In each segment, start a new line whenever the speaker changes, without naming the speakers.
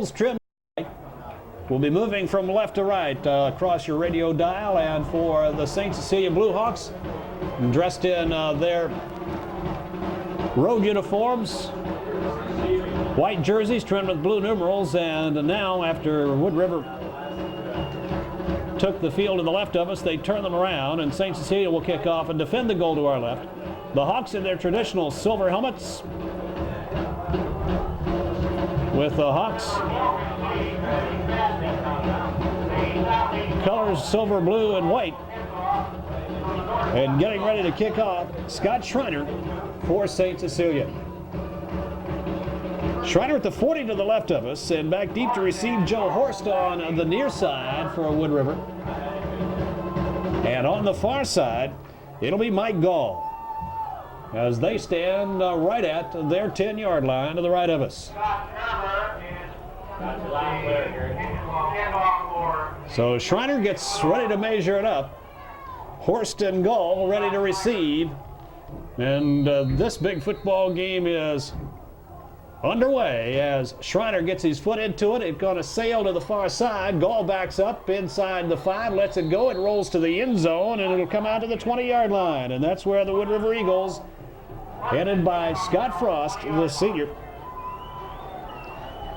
Trim. We'll be moving from left to right across your radio dial, and for the St. Cecilia Blue Hawks, dressed in their road uniforms, white jerseys trimmed with blue numerals, and now after Wood River took the field to the left of us, they turn them around, and St. Cecilia will kick off and defend the goal to our left. The Hawks in their traditional silver helmets, with the Hawks colors silver, blue, and white. And getting ready to kick off, Scott Schreiner for St. Cecilia. Schreiner at the 40 to the left of us, and back deep to receive Joe Horst on the near side for Wood River. And on the far side, it'll be Mike Gall, as they stand right at their 10-yard line to the right of us. So Schreiner gets ready to measure it up. Horst and Gall ready to receive. And this big football game is underway as Schreiner gets his foot into it. It's going to sail to the far side. Gall backs up inside the 5, lets it go. It rolls to the end zone, and it'll come out to the 20-yard line. And that's where the Wood River Eagles, headed by Scott Frost, the senior,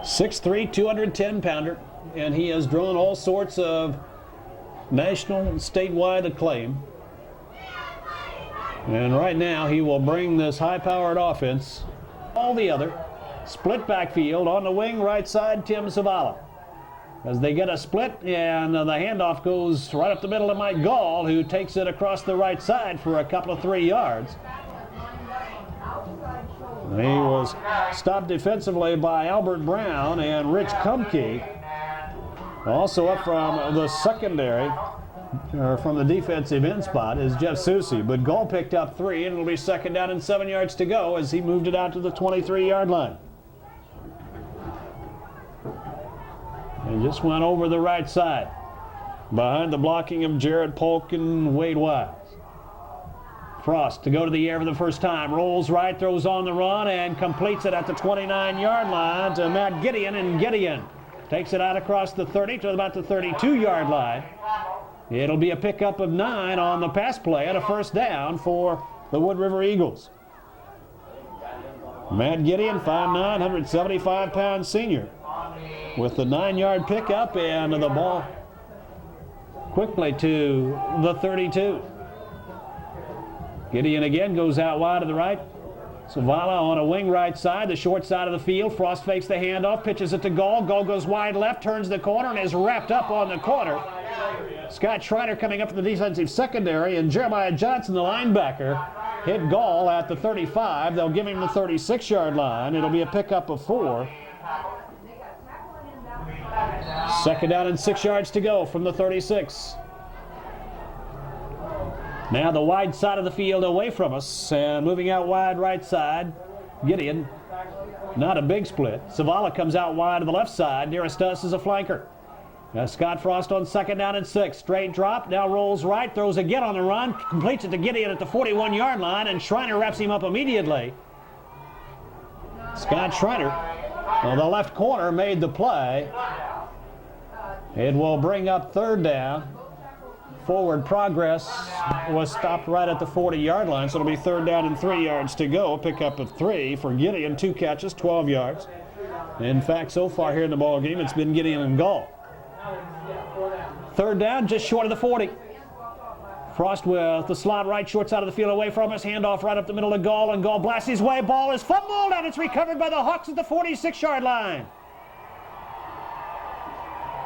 6'3", 210-pounder, and he has drawn all sorts of national and statewide acclaim. And right now he will bring this high-powered offense all the other. Split backfield on the wing, right side, Tim Zavala. As they get a split, and the handoff goes right up the middle to Mike Gall, who takes it across the right side for a couple of 3 yards. He was stopped defensively by Albert Brown and Rich Kumke. Also up from the secondary, or from the defensive end spot, is Jeff Susie. But Gall picked up 3, and it'll be 2nd down and 7 yards to go as he moved it out to the 23-yard line. And just went over the right side, behind the blocking of Jared Polk and Wade Wise. Frost to go to the air for the first time. Rolls right, throws on the run, and completes it at the 29-yard line to Matt Gideon. And Gideon takes it out across the 30 to about the 32-yard line. It'll be a pickup of 9 on the pass play and a 1st down for the Wood River Eagles. Matt Gideon, 5'9", 175-pound senior, with the 9-yard pickup, and the ball quickly to the 32. Gideon again goes out wide to the right. Zavala on a wing right side, the short side of the field. Frost fakes the handoff, pitches it to Gall. Gall goes wide left, turns the corner, and is wrapped up on the corner. Scott Schreiner coming up from the defensive secondary, and Jeremiah Johnson, the linebacker, hit Gall at the 35. They'll give him the 36-yard line. It'll be a pickup of 4. 2nd down and 6 yards to go from the 36. Now the wide side of the field away from us, and moving out wide right side, Gideon. Not a big split. Zavala comes out wide to the left side. Nearest us is a flanker. Now Scott Frost on 2nd down and 6. Straight drop, now rolls right, throws again on the run, completes it to Gideon at the 41-yard line, and Schreiner wraps him up immediately. Scott Schreiner, well, the left corner, made the play. It will bring up 3rd down. Forward progress was stopped right at the 40-yard line, so it'll be 3rd down and 3 yards to go. Pickup of 3 for Gideon, 2 catches, 12 yards. In fact, so far here in the ball game, it's been Gideon and Gall. 3rd down, just short of the 40. Frost with the slot right, short side of the field away from us. Handoff right up the middle of Gall, and Gall blasts his way. Ball is fumbled, and it's recovered by the Hawks at the 46-yard line.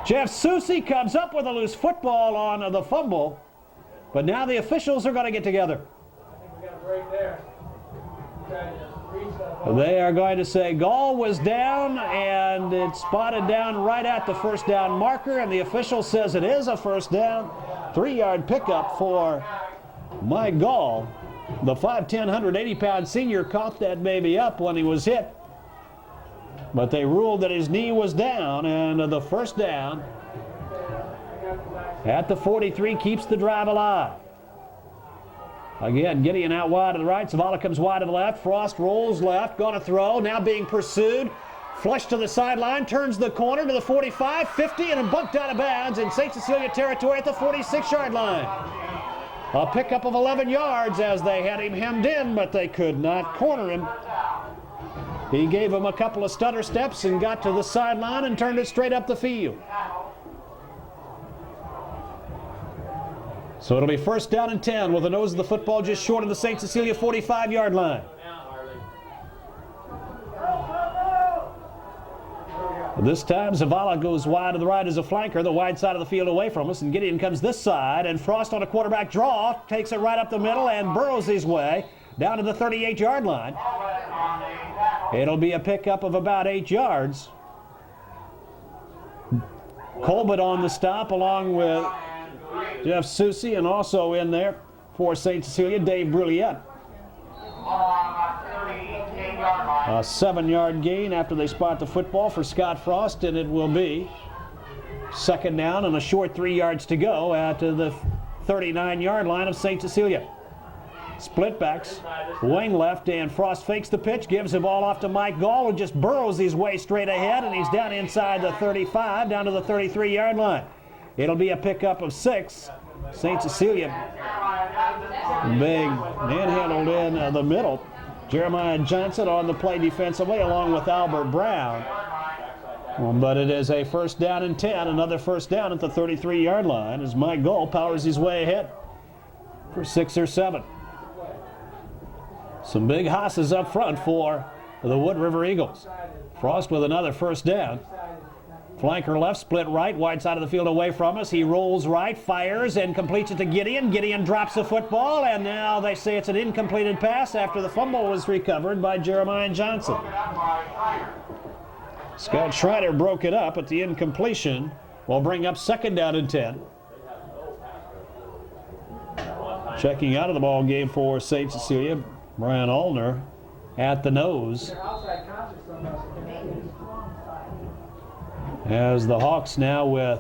Jeff Susie comes up with a loose football on the fumble, but now the officials are going to get together. They are going to say Gall was down, and it's spotted down right at the 1st down marker, and the official says it is a 1st down. 3-yard pickup for Mike Gall. The 5'10", 180-pound senior caught that baby up when he was hit, but they ruled that his knee was down, and the 1st down at the 43 keeps the drive alive. Again, Gideon out wide to the right. Zavala comes wide to the left. Frost rolls left, going to throw, now being pursued. Flush to the sideline, turns the corner to the 45, 50, and bumped out of bounds in St. Cecilia territory at the 46-yard line. A pickup of 11 yards as they had him hemmed in, but they could not corner him. He gave him a couple of stutter steps and got to the sideline and turned it straight up the field. So it'll be first down and 10 with the nose of the football just short of the St. Cecilia 45-yard line. This time Zavala goes wide to the right as a flanker, the wide side of the field away from us, and Gideon comes this side, and Frost on a quarterback draw takes it right up the middle and burrows his way down to the 38-yard line. It'll be a pickup of about 8 yards. Colbert on the stop along with Jeff Susie, and also in there for St. Cecilia, Dave Brouillette. A 7-yard gain after they spot the football for Scott Frost, and it will be second down and a short 3 yards to go at the 39-yard line of St. Cecilia. Split backs, wing left, and Frost fakes the pitch, gives the ball off to Mike Gall, who just burrows his way straight ahead, and he's down inside the 35, down to the 33-yard line. It'll be a pickup of 6. St. Cecilia, big manhandled in the middle. Jeremiah Johnson on the play defensively along with Albert Brown. But it is a first down and 10, another first down at the 33-yard line as Mike Gall powers his way ahead for 6 or 7. Some big hosses up front for the Wood River Eagles. Frost with another first down. Flanker left, split right, wide side of the field away from us. He rolls right, fires, and completes it to Gideon. Gideon drops the football, and now they say it's an incompleted pass after the fumble was recovered by Jeremiah Johnson. Scott Schreiner broke it up, but the incompletion will bring up second down and 10. Checking out of the ball game for St. Cecilia, Brian Allner at the nose. As the Hawks now with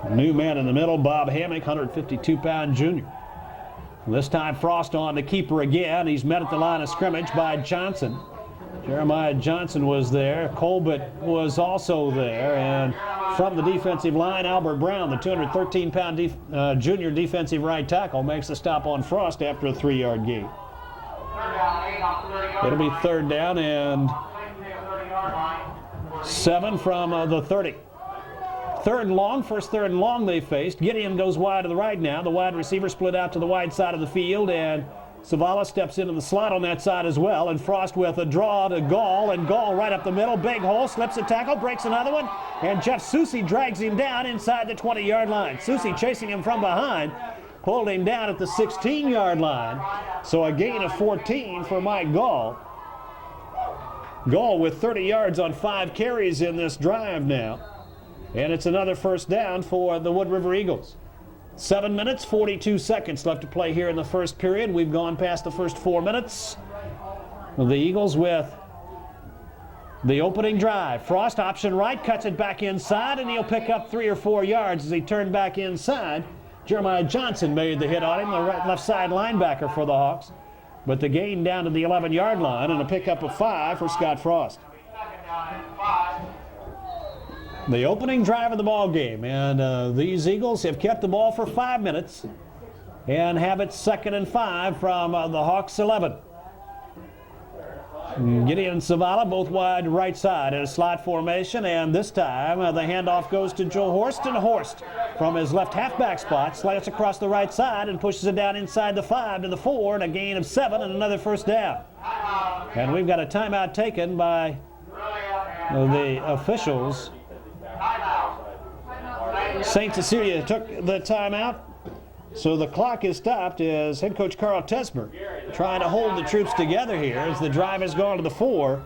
a new man in the middle, Bob Hammock, 152-pound junior. This time Frost on the keeper again. He's met at the line of scrimmage by Johnson. Jeremiah Johnson was there. Colbert was also there. And from the defensive line, Albert Brown, the 213-pound junior defensive right tackle, makes a stop on Frost after a 3-yard gain. It'll be third down and 7 from the 30. Third and long, first third and long they faced. Gideon goes wide to the right now. The wide receiver split out to the wide side of the field, and Zavala steps into the slot on that side as well. And Frost with a draw to Gall, and Gall right up the middle. Big hole, slips a tackle, breaks another one, and Jeff Susie drags him down inside the 20-yard line. Susie chasing him from behind, pulled him down at the 16-yard line. So a gain of 14 for Mike Gall. Gall with 30 yards on 5 carries in this drive now. And it's another first down for the Wood River Eagles. 7 minutes, 42 seconds left to play here in the first period. We've gone past the first 4 minutes. The Eagles with the opening drive. Frost option right, cuts it back inside, and he'll pick up 3 or 4 yards as he turned back inside. Jeremiah Johnson made the hit on him, the left side linebacker for the Hawks. But the gain down to the 11-yard line and a pickup of 5 for Scott Frost. The opening drive of the ball game, and these Eagles have kept the ball for 5 minutes and have it 2nd and 5 from the Hawks 11. Gideon and Zavala both wide right side in a slot formation, and this time the handoff goes to Joe Horst, and Horst from his left halfback spot slants across the right side and pushes it down inside the 5 to the 4, and a gain of 7 and another first down. And we've got a timeout taken by the officials. St. Cecilia took the timeout, so the clock is stopped as head coach Carl Tesmer trying to hold the troops together here as the drive has gone to the 4.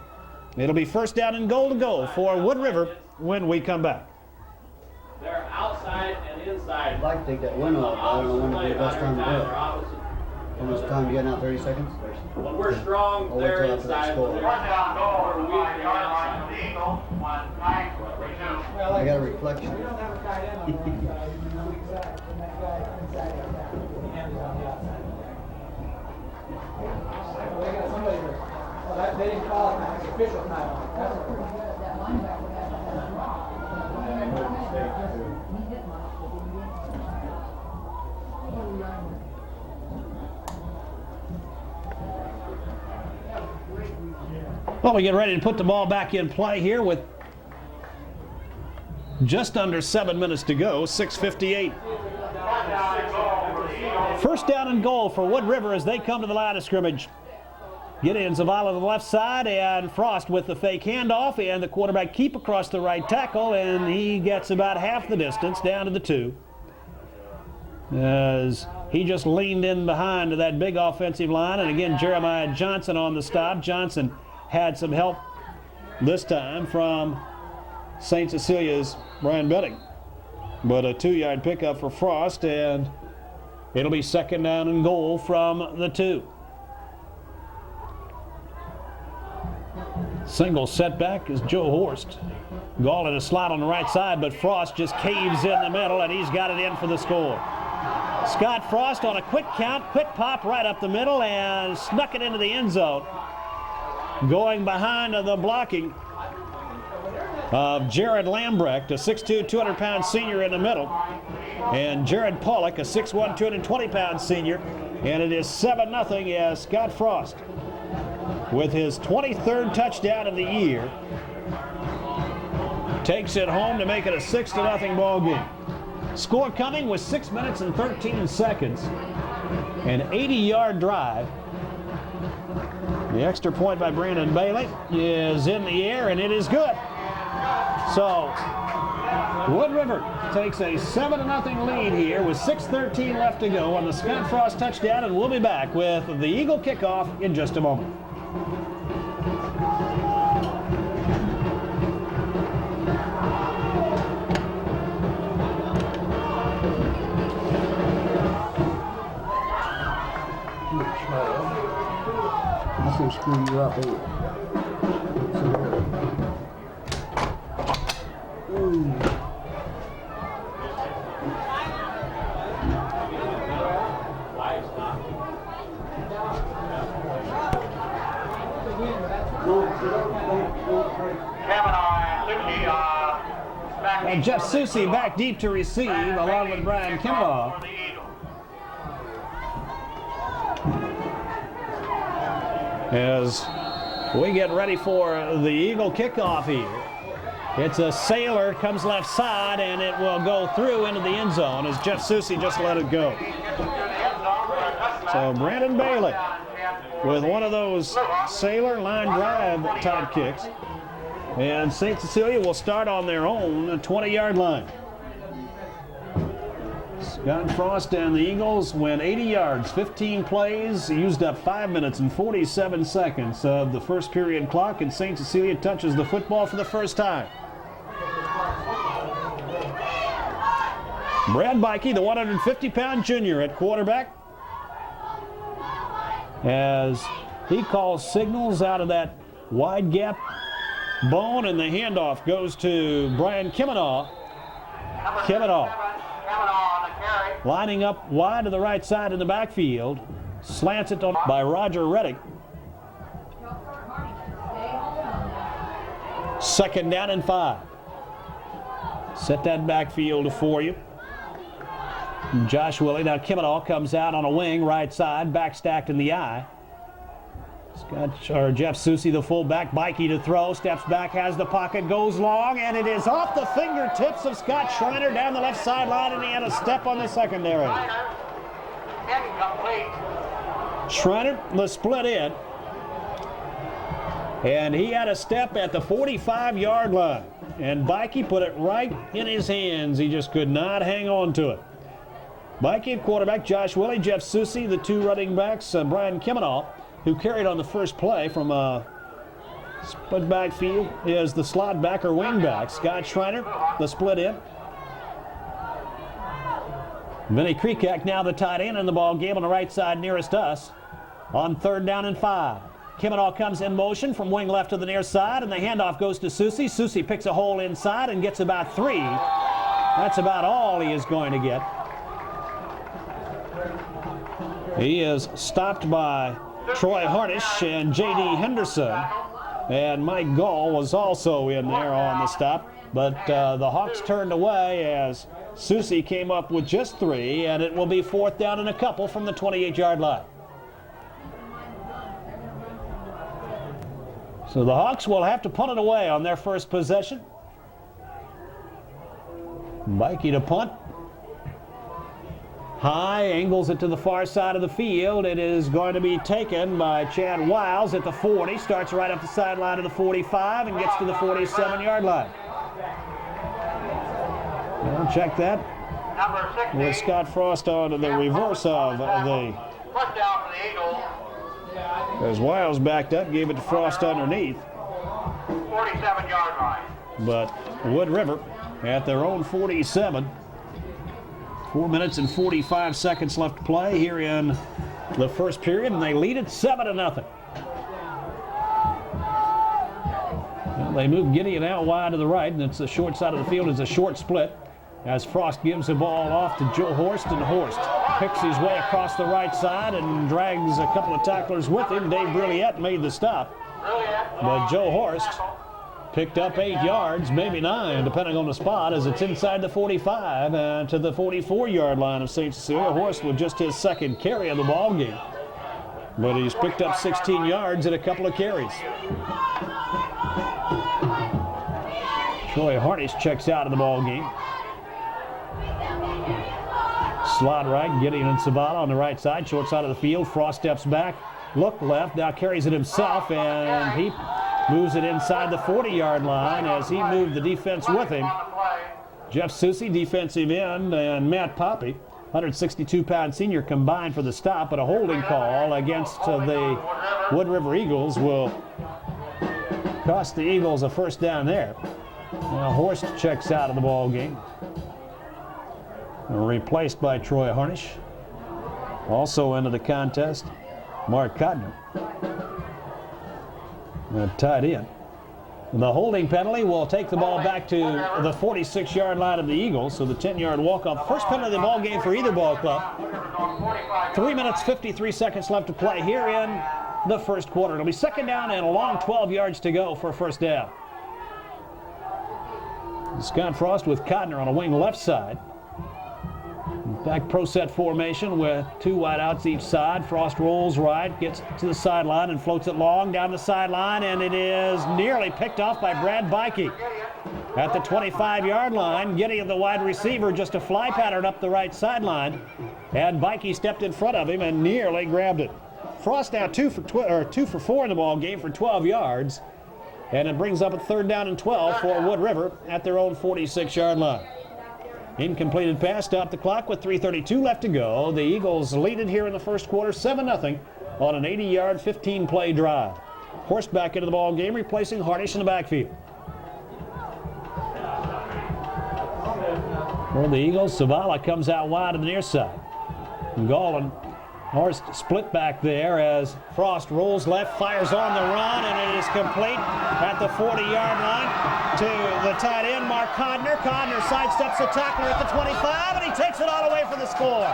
It'll be first down and goal to go for Wood River when we come back.
They're outside and inside.
I'd like to take that win off. I don't know when would be the best time to do it. How much time you got now? 30 seconds?
When we're strong,
I'll wait
they're
till after that
inside.
score.
When we're weak, they're outside.
I got a reflection.
They didn't call it an official timeout.
Well, we get ready to put the ball back in play here with just under 7 minutes to go, 6:58. First down and goal for Wood River as they come to the line of scrimmage. Gideon Zavala to the left side, and Frost with the fake handoff, and the quarterback keep across the right tackle, and he gets about half the distance down to the 2. As he just leaned in behind to that big offensive line, and again Jeremiah Johnson on the stop. Johnson had some help this time from St. Cecilia's Brian Betting. But a 2-yard pickup for Frost, and it'll be second down and goal from the 2. Single setback is Joe Horst. Gall in a slot on the right side, but Frost just caves in the middle, and he's got it in for the score. Scott Frost on a quick count, quick pop right up the middle, and snuck it into the end zone. Going behind the blocking of Jared Lambrecht, a 6'2", 200-pound senior in the middle, and Jared Pollock, a 6'1", 220-pound senior, and it is 7-0 as Scott Frost, with his 23rd touchdown of the year, takes it home to make it a 6-0 ball game. Score coming with 6 minutes and 13 seconds. An 80-yard drive. The extra point by Brandon Bailey is in the air, and it is good. So Wood River takes a 7-0 lead here with 6:13 left to go on the Scott Frost touchdown, and we'll be back with the Eagle kickoff in just a moment.
That's gonna screw you up, ain't it? Ooh.
And Jeff Susie back deep to receive, along with Brian Kimball. As we get ready for the Eagle kickoff here. It's a sailor, comes left side, and it will go through into the end zone as Jeff Susie just let it go. So Brandon Bailey with one of those sailor line drive type kicks. And St. Cecilia will start on their own 20-yard line. Scott Frost and the Eagles went 80 yards, 15 plays, used up 5 minutes and 47 seconds of the first period clock, and St. Cecilia touches the football for the first time. Brad Bikey, the 150-pound junior at quarterback, as he calls signals out of that wide gap bone, and the handoff goes to Brian Kimenaw. Lining up wide to the right side in the backfield. Slants it by Roger Reddick. Second down and 5. Set that backfield for you. Josh Willie. Now Kimenaw comes out on a wing, right side, back stacked in the eye. Jeff Susie, the fullback, Bikey to throw, steps back, has the pocket, goes long, and it is off the fingertips of Scott Schreiner down the left sideline, and he had a step on the secondary. Schreiner, the split in, and he had a step at the 45-yard line, and Bikey put it right in his hands. He just could not hang on to it. Bikey at quarterback, Josh Willie, Jeff Susie, the two running backs, Brian Kimenaw, who carried on the first play from a split backfield, is the slot back or wing back. Scott Schreiner, the split in. Vinny Kreekak now the tight end in the ball game on the right side nearest us on third down and 5. Kimenaw comes in motion from wing left to the near side, and the handoff goes to Susie. Susie picks a hole inside and gets about 3. That's about all he is going to get. He is stopped by Troy Harnish and J.D. Henderson. And Mike Gall was also in there on the stop. But the Hawks turned away as Susie came up with just 3, and it will be 4th down and a couple from the 28-yard line. So the Hawks will have to punt it away on their first possession. Mikey to punt. High, angles it to the far side of the field. It is going to be taken by Chad Wiles at the 40. Starts right up the sideline of the 45 and gets to the 47-yard line. Well, check that. With Scott Frost on to the reverse of the. As Wiles backed up, gave it to Frost underneath.
47-yard line.
But Wood River at their own 47. 4 minutes and 45 seconds left to play here in the first period, and they lead it 7-0. Well, they move Gideon out wide to the right, and it's the short side of the field. It's a short split as Frost gives the ball off to Joe Horst, and Horst picks his way across the right side and drags a couple of tacklers with him. Dave Brilliette made the stop, but Joe Horst picked up 8 yards, maybe 9, depending on the spot, as it's inside the 45 to the 44-yard line of St. Cecilia. Horst with just his second carry of the ball game, but he's picked up 16 yards in a couple of carries. Troy Harnish checks out of the ball game. Slot right, Gideon and Zavala on the right side, short side of the field. Frost steps back, look left, now carries it himself, and he moves it inside the 40-yard line as he moved the defense with him. Jeff Susie, defensive end, and Matt Poppy, 162-pound senior, combined for the stop, but a holding call against the Wood River Eagles will cost the Eagles a first down there. Now Horst checks out of the ball game, replaced by Troy Harnish. Also into the contest, Mark Cotner. Tied in. The holding penalty will take the ball back to the 46-yard line of the Eagles, so the 10-yard walk-off. First penalty of the ball game for either ball club. 3 minutes, 53 seconds left to play here in the first quarter. It'll be second down and a long 12 yards to go for a first down. Scott Frost with Cotner on a wing left side. Back pro set formation with 2 wideouts each side. Frost rolls right, gets to the sideline and floats it long down the sideline, and it is nearly picked off by Brad Bikey. At the 25-yard line, Gideon, the wide receiver, just a fly pattern up the right sideline, and Bikey stepped in front of him and nearly grabbed it. Frost now 2 for 4 in the ball game for 12 yards, and it brings up a third down and 12 for Wood River at their own 46-yard line. Incompleted pass, stop the clock with 3:32 left to go. The Eagles lead it here in the first quarter, 7-0 on an 80-yard, 15-play drive. Horst back into the ball game, replacing Harnish in the backfield. For the Eagles, Zavala comes out wide on the near side. Gall Horst split back there as Frost rolls left, fires on the run, and it is complete at the 40-yard line to the tight end, Mark Codner. Codner sidesteps the tackler at the 25, and he takes it all away for the score.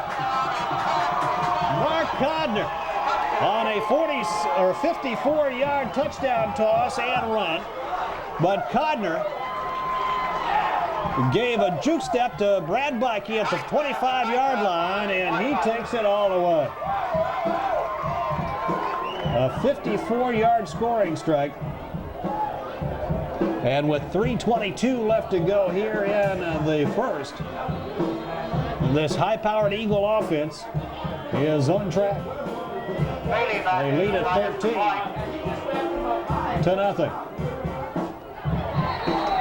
Mark Codner on a 54-yard touchdown toss and run, but Codner gave a juke step to Brad Bikey at the 25-yard line, and he takes it all away. A 54-yard scoring strike. And with 3:22 left to go here in the first, this high-powered Eagle offense is on track. They lead at 13-0.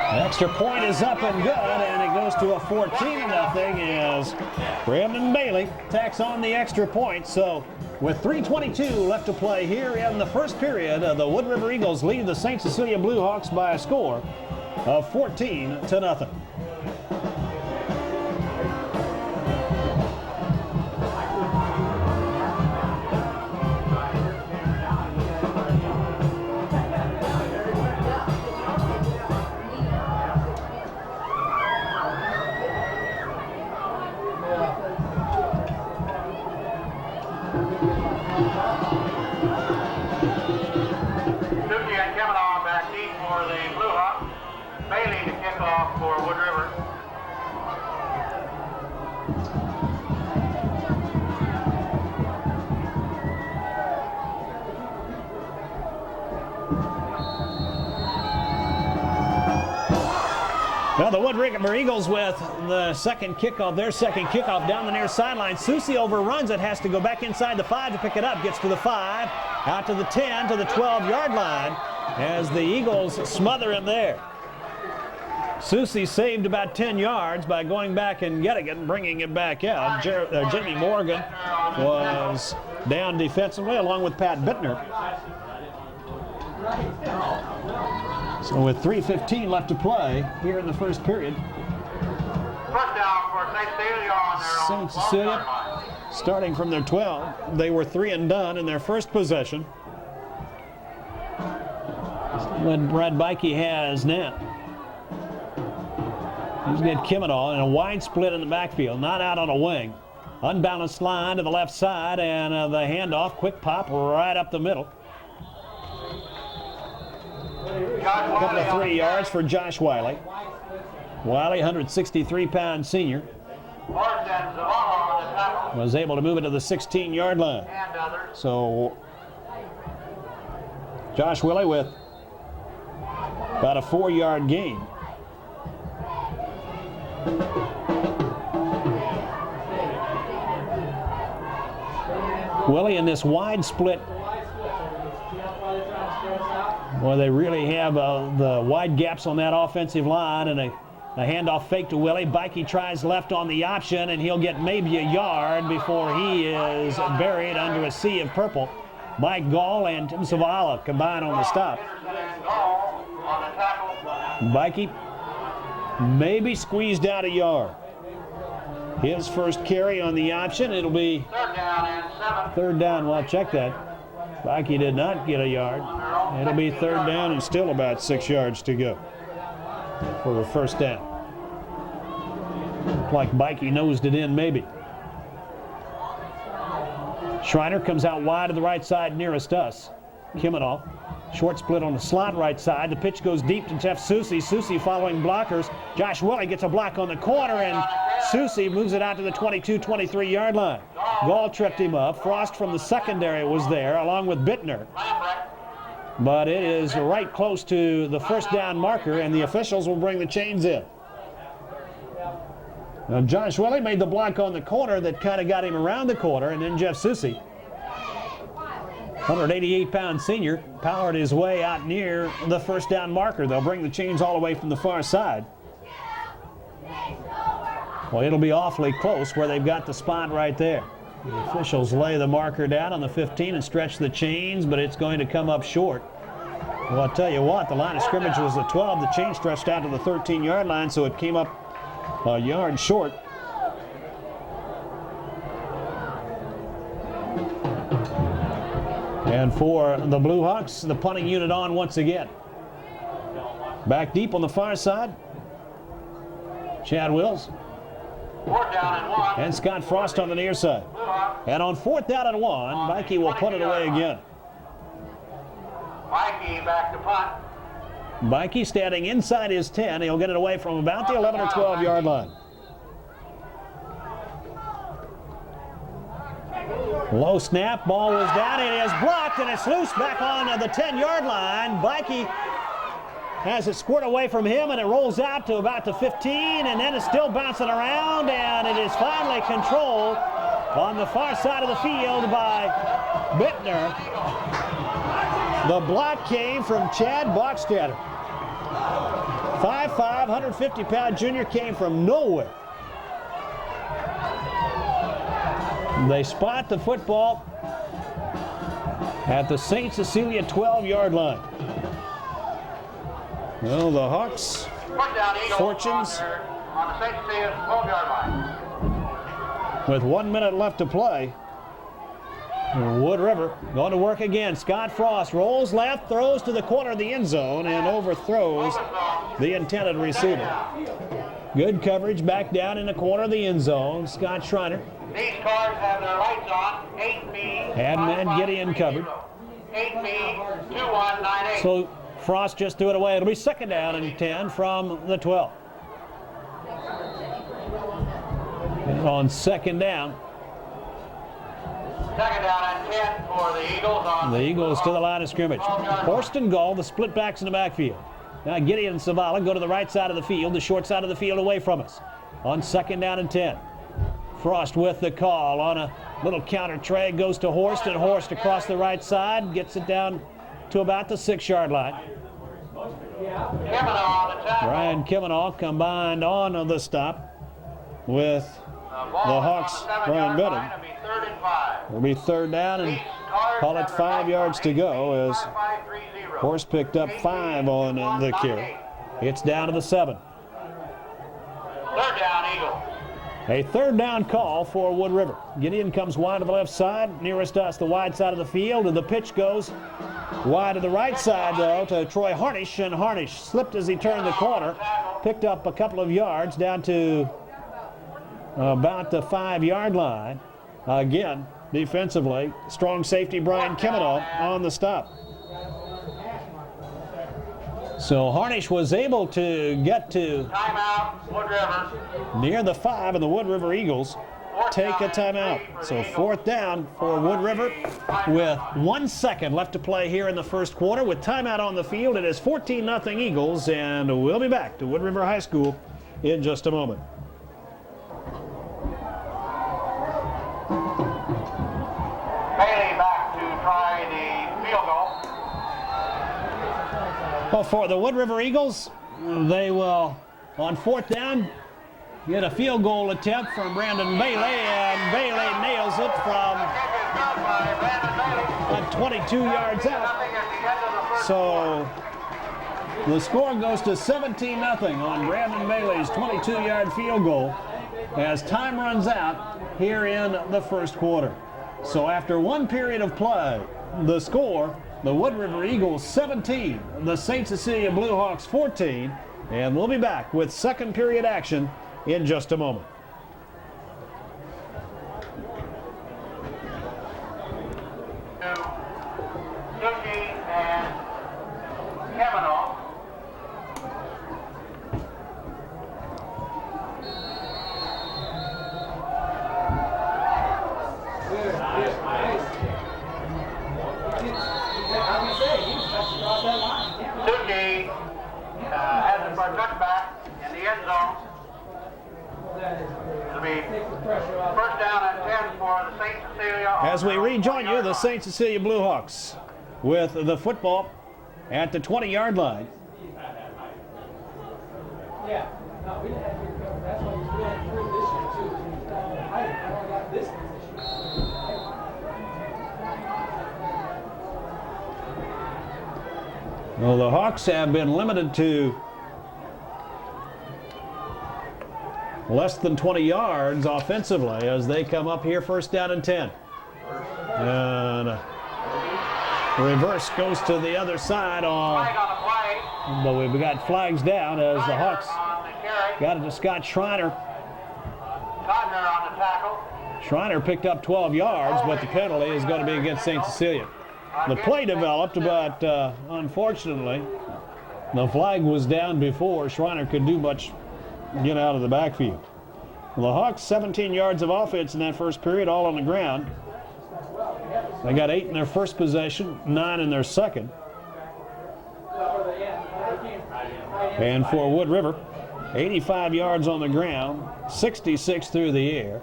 The extra point is up and good, and it goes to a 14-0 as Brandon Bailey tacks on the extra point. So with 3:22 left to play here in the first period, the Wood River Eagles lead the St. Cecilia Blue Hawks by a score of 14-0.
off for Wood River.
Well, the Wood River Eagles with the second kickoff, their second kickoff down the near sideline. Susie overruns it, has to go back inside the 5 to pick it up. Gets to the 5, out to the 10, to the 12-yard line as the Eagles smother him there. Susie saved about 10 yards by going back and getting it and bringing it back out. Jimmy Morgan was down defensively along with Pat Bittner. So with 3:15 left to play here in the first period,
First down for St. Cecilia on their own
St. Cecilia
12-yard line.
starting from their 12. They were 3 and done in their first possession. What Brad Bikey has now. He's got Kimenall in a wide split in the backfield, not out on a wing. Unbalanced line to the left side, and the handoff, quick pop right up the middle. Couple of 3 yards for Josh Wiley. Wiley, 163-pound senior, was able to move it to the 16-yard line. So Josh Wiley with about a 4-yard gain. Willie in this wide split. Well, they really have the wide gaps on that offensive line, and a handoff fake to Willie. Bikey tries left on the option, and he'll get maybe a yard before he is buried under a sea of purple. Mike Gall and Tim Savala combine on the stop. Bikey maybe squeezed out a yard. His first carry on the option. It'll be third down. Well, check that. Bikey did not get a yard. It'll be third down and still about 6 yards to go for the first down. Looked like Bikey nosed it in maybe. Schreiner comes out wide to the right side nearest us. Kimenall. Short split on the slot right side. The pitch goes deep to Jeff Susie. Susie following blockers. Josh Willie gets a block on the corner, and Susie moves it out to the 22, 23-yard line. Gall tripped him up. Frost from the secondary was there, along with Bittner. But it is right close to the first down marker, and the officials will bring the chains in. Now, Josh Willie made the block on the corner that kind of got him around the corner, and then Jeff Susie, 188-pound senior, powered his way out near the first down marker. They'll bring the chains all the way from the far side. Well, it'll be awfully close where they've got the spot right there. The officials lay the marker down on the 15 and stretch the chains, but it's going to come up short. Well, I'll tell you what, the line of scrimmage was the 12. The chain stretched out to the 13-yard line, so it came up a yard short. And for the Blue Hawks, the punting unit on once again. Back deep on the far side, Chad Wills. And Scott Frost on the near side. And on 4th down and 1, Mikey will put it away again.
Mikey back to punt.
Mikey standing inside his 10. He'll get it away from about the 11 or 12-yard line. Low snap, ball was down, it is blocked, and it's loose back on the 10-yard line. Mikey has it squirted away from him, and it rolls out to about the 15, and then it's still bouncing around, and it is finally controlled on the far side of the field by Bittner. The block came from Chad Bachstetter. 5'5", 150-pound junior came from nowhere. They spot the football at the St. Cecilia 12-yard line. Well, the Hawks' fortunes
on the St. Cecilia 12-yard line.
with 1 minute left to play. Wood River going to work again. Scott Frost rolls left, throws to the corner of the end zone, and overthrows the intended receiver. Good coverage back down in the corner of the end zone. Scott Schreiner.
These cars have their lights on. 8B.
Had man Gideon covered.
8B 2198.
So Frost just threw it away. It'll be second down and 10 from the 12. on second down.
Second down and 10 for the Eagles.
The Eagles to the line of scrimmage. Horst and Gall, the split backs in the backfield. Now Gideon and Savala go to the right side of the field, the short side of the field away from us. On second down and 10. Frost with the call on a little counter tray, goes to Horst, and Horst across the right side gets it down to about the 6-yard line. Brian Kivanaugh combined on the stop with the Hawks' Brian Benton. It'll be third down and call it 5 yards to go as Horst picked up 5 on the carry. It's down to the 7.
Third down, Eagles.
A third down call for Wood River. Gideon comes wide to the left side, nearest us, the wide side of the field, and the pitch goes wide to the right side, though, to Troy Harnish, and Harnish slipped as he turned the corner, picked up a couple of yards down to about the 5-yard line. Again, defensively, strong safety Brian Kivanaugh on the stop. So Harnish was able to get to
Timeout, Wood River.
near the 5, and the Wood River Eagles take a timeout. So fourth down for Wood River with 1 second left to play here in the first quarter. With timeout on the field, it is 14-0 Eagles, and we'll be back to Wood River High School in just a moment.
Bailey back to try the field goal.
Well, for the Wood River Eagles, they will, on fourth down, get a field goal attempt from Brandon Bailey, and Bailey nails it from 22 yards out. So the score goes to 17-0 on Brandon Bailey's 22-yard field goal as time runs out here in the first quarter. So after one period of play, the score, the Wood River Eagles 17, the St. Cecilia Bluehawks 14, and we'll be back with second period action in just a moment.
Dookie and Kavanaugh. Dookie has it for a touchback in the end zone. It'll be first down and 10 for the St. Cecilia.
As we rejoin you, the St. Cecilia Bluehawks with the football at the 20-yard line.
Yeah, no, we didn't have to recover. That's what he's really improved this year, too. I only got this position.
Well, the Hawks have been limited to less than 20 yards offensively as they come up here first down and 10. And reverse goes to the other side on, but we've got flags down as the Hawks got it to Scott Schreiner.
On the tackle.
Schreiner picked up 12 yards, but the penalty is going to be against St. Cecilia. The play developed, but unfortunately, the flag was down before Schreiner could do much get out of the backfield. Well, the Hawks 17 yards of offense in that first period, all on the ground. They got 8 in their first possession, 9 in their second. And for Wood River, 85 yards on the ground, 66 through the air.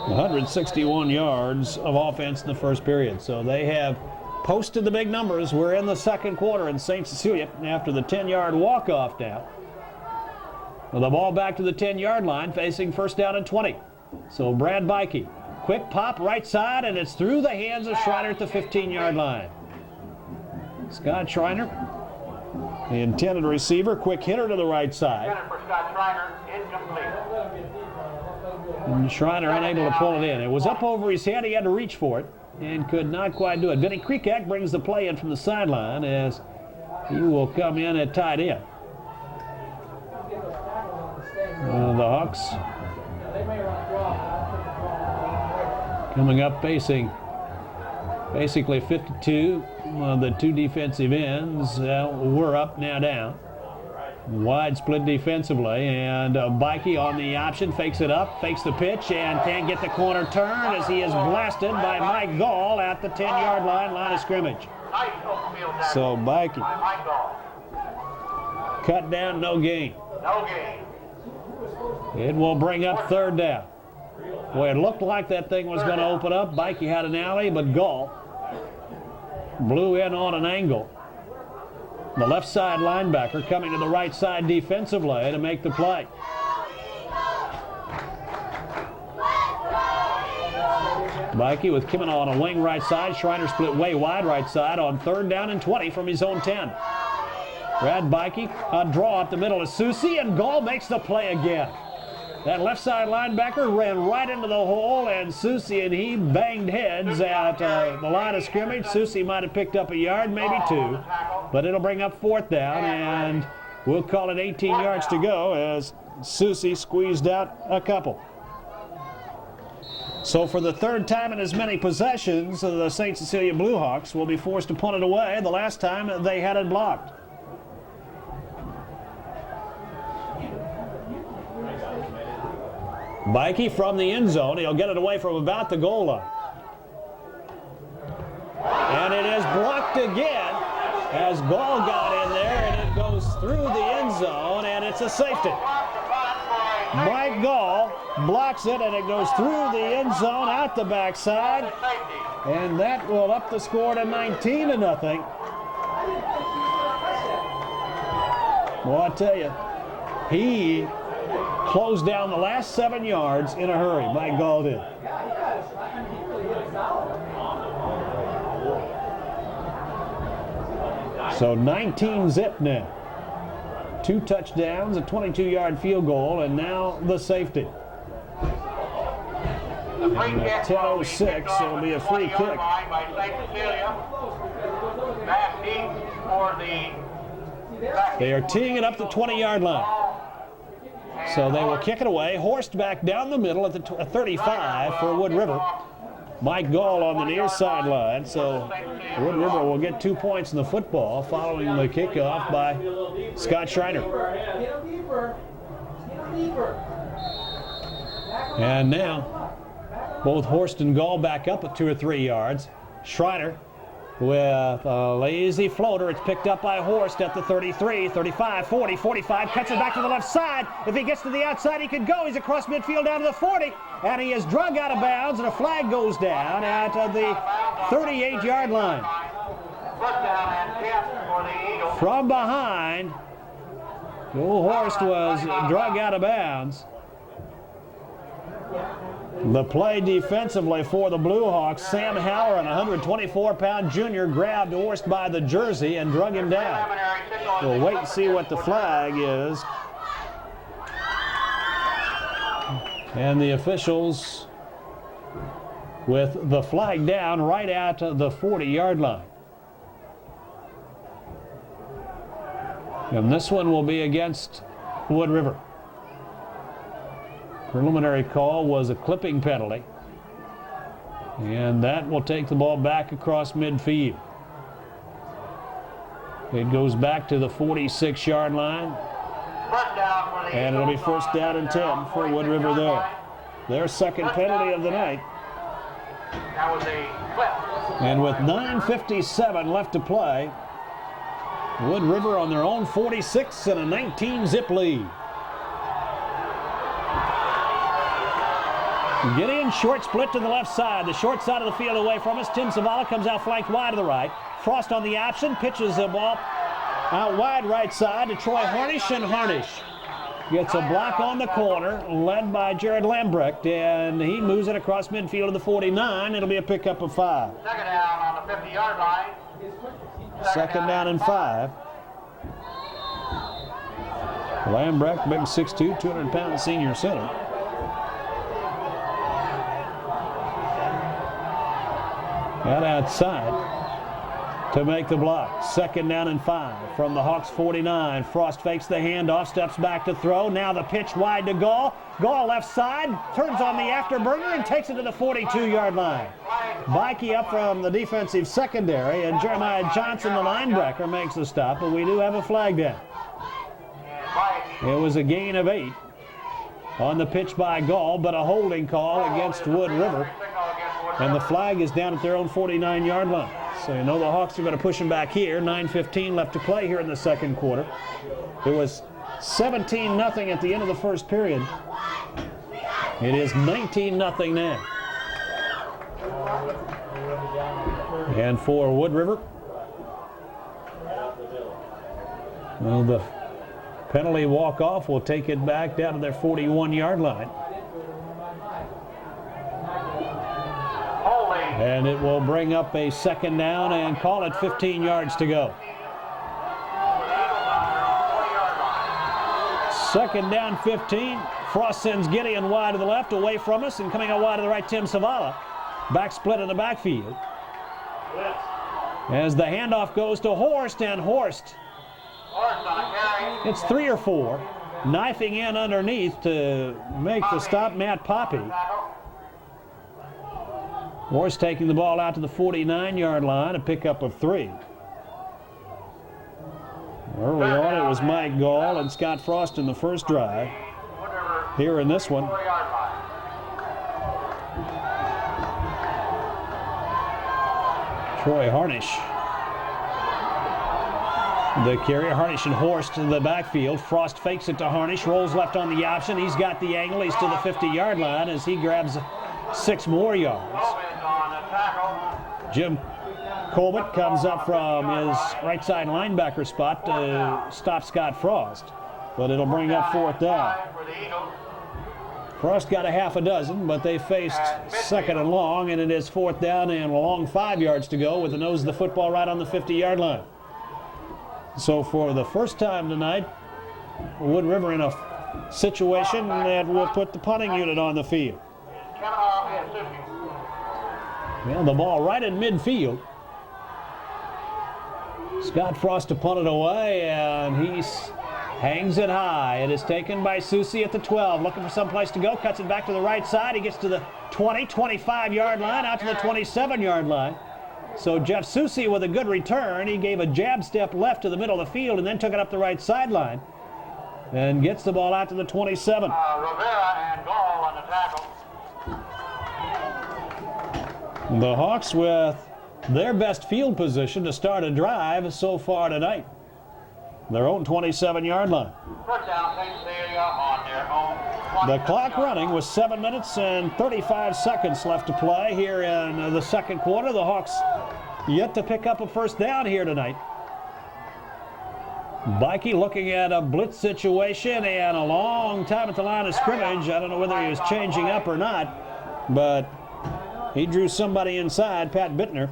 161 yards of offense in the first period. So they have posted the big numbers. We're in the second quarter in St. Cecilia after the 10-yard walk-off now. With the ball back to the 10-yard line, facing first down and 20. So Brad Bikey, quick pop right side, and it's through the hands of Schreiner at the 15-yard line. Scott Schreiner, the intended receiver, quick hitter to the right side.
For Scott Schreiner, incomplete.
And Schreiner unable to pull it in. It was up over his head. He had to reach for it and could not quite do it. Vinny Kreekak brings the play in from the sideline as he will come in at tight end. The Hawks coming up facing basically 52. The two defensive ends were up, now down. Wide split defensively, and Bikey on the option, fakes it up, fakes the pitch, and can't get the corner turn as he is blasted by Mike Gall at the 10-yard line of scrimmage. So Bikey cut down, no gain.
No gain.
It will bring up third down. Boy, it looked like that thing was going to open up. Bikey had an alley, but Gall blew in on an angle. The left side linebacker coming to the right side defensively to make the play. Bikey with Kimmon on a wing right side. Schreiner split way wide right side on 3rd down and 20 from his own 10. Brad Bikey, a draw up the middle of Susie, and Gall makes the play again. That left side linebacker ran right into the hole, and Susie and he banged heads at the line of scrimmage. Susie might have picked up a yard, maybe 2, but it'll bring up 4th down, and we'll call it 18 yards to go as Susie squeezed out a couple. So for the 3rd time in as many possessions, the St. Cecilia Bluehawks will be forced to punt it away. The last time they had it blocked. Bikey from the end zone. He'll get it away from about the goal line. And it is blocked again as Gall got in there, and it goes through the end zone, and it's a safety. Mike Gall blocks it, and it goes through the end zone out the backside, and that will up the score to 19-0. Well, I tell you, he closed down the last 7 yards in a hurry. Mike Gall did. So 19-0 now. 2 touchdowns, a 22-yard field goal, and now the safety. And at 10:06, it'll be a free kick. They are teeing it up the 20-yard line. So they will kick it away. Horst back down the middle at the 35 for Wood River. Mike Gall on the near sideline. So Wood River will get 2 points in the football following the kickoff by Scott Schreiner. And now both Horst and Gall back up at 2 or 3 yards. Schreiner with a lazy floater. It's picked up by Horst at the 33, 35, 40, 45. Cuts it back to the left side. If he gets to the outside, he could go. He's across midfield down to the 40. And he is drug out of bounds, and a flag goes down at the 38-yard line. From behind, old Horst was drug out of bounds. The play defensively for the Bluehawks, Sam Halloran, a 124-pound junior, grabbed Horst by the jersey and drug him down. We'll wait and see what the flag is. And the officials with the flag down right at the 40-yard line. And this one will be against Wood River. Preliminary call was a clipping penalty, and that will take the ball back across midfield. It goes back to the 46-yard line, and it'll be 1st down and 10 for Wood River there. Their 2nd penalty of the night.
That was a clip.
And with 9:57 left to play, Wood River on their own 46 and a 19-0 lead. Gideon, short split to the left side. The short side of the field away from us. Tim Zavala comes out flanked wide to the right. Frost on the option. Pitches the ball out wide right side to Troy Harnish, and Harnish gets a block on the corner led by Jared Lambrecht, and he moves it across midfield to the 49. It'll be a pickup of 5.
2nd down on the 50-yard line.
2nd down and 5. Lambrecht, big 6'2", 200-pound senior center. Out outside to make the block. 2nd down and 5 from the Hawks 49. Frost fakes the handoff, steps back to throw. Now the pitch wide to Gall. Gall left side, turns on the afterburner and takes it to the 42-yard line. Bikey up from the defensive secondary, and Jeremiah Johnson, the linebacker, makes the stop, but we do have a flag down. It was a gain of 8 on the pitch by Gall, but a holding call against Wood River. And the flag is down at their own 49-yard line. So you know the Hawks are going to push them back here. 9:15 left to play here in the second quarter. It was 17-0 at the end of the first period. It is 19-0 now. And for Wood River, well, the penalty walk-off will take it back down to their 41-yard line. And it will bring up a second down and call it 15 yards to go. Second down, 15. Frost sends Gideon wide to the left, away from us, and coming out wide to the right, Tim Savala. Back split in the backfield. As the handoff goes to Horst, and Horst, it's 3 or 4, knifing in underneath to make the stop, Matt Poppy. Horst taking the ball out to the 49-yard line, a pickup of 3. Early on, it was Mike Gall and Scott Frost in the first drive. Here in this one, Troy Harnish, the carrier. Harnish and Horst in the backfield. Frost fakes it to Harnish, rolls left on the option. He's got the angle. He's to the 50-yard line as he grabs 6 more yards. Jim Colbert comes up from his right side linebacker spot to stop Scott Frost, but it'll bring up 4th down. Frost got a half a dozen, but they faced second and long, and it is 4th down and a long 5 yards to go with the nose of the football right on the 50-yard line. So for the first time tonight, Wood River in a situation that will put the punting unit on the field. Well, the ball right in midfield. Scott Frost to punt it away, and he hangs it high. It is taken by Susie at the 12, looking for some place to go, cuts it back to the right side. He gets to the 20, 25-yard line, out to the 27-yard line. So Jeff Susie with a good return. He gave a jab step left to the middle of the field and then took it up the right sideline and gets the ball out to the 27.
Rivera and Gall on the tackle.
The Hawks with their best field position to start a drive so far tonight. Their own 27-yard line.
First down, St. Cecilia on their own.
The clock running with 7 minutes and 35 seconds left to play here in the second quarter. The Hawks yet to pick up a first down here tonight. Bikey looking at a blitz situation and a long time at the line of scrimmage. I don't know whether he was changing up or not, but he drew somebody inside, Pat Bittner.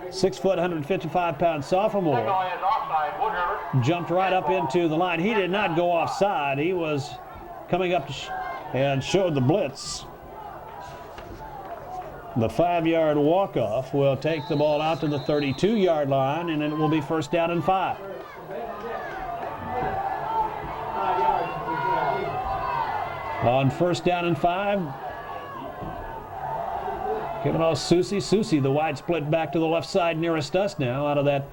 6 foot, 155-pound sophomore. Jumped right up into the line. He did not go offside. He was coming up and showed the blitz. The 5-yard walk-off will take the ball out to the 32-yard line, and it will be first down and 5. On first down and 5, giving off Susie. Susie, the wide split back to the left side nearest us now out of that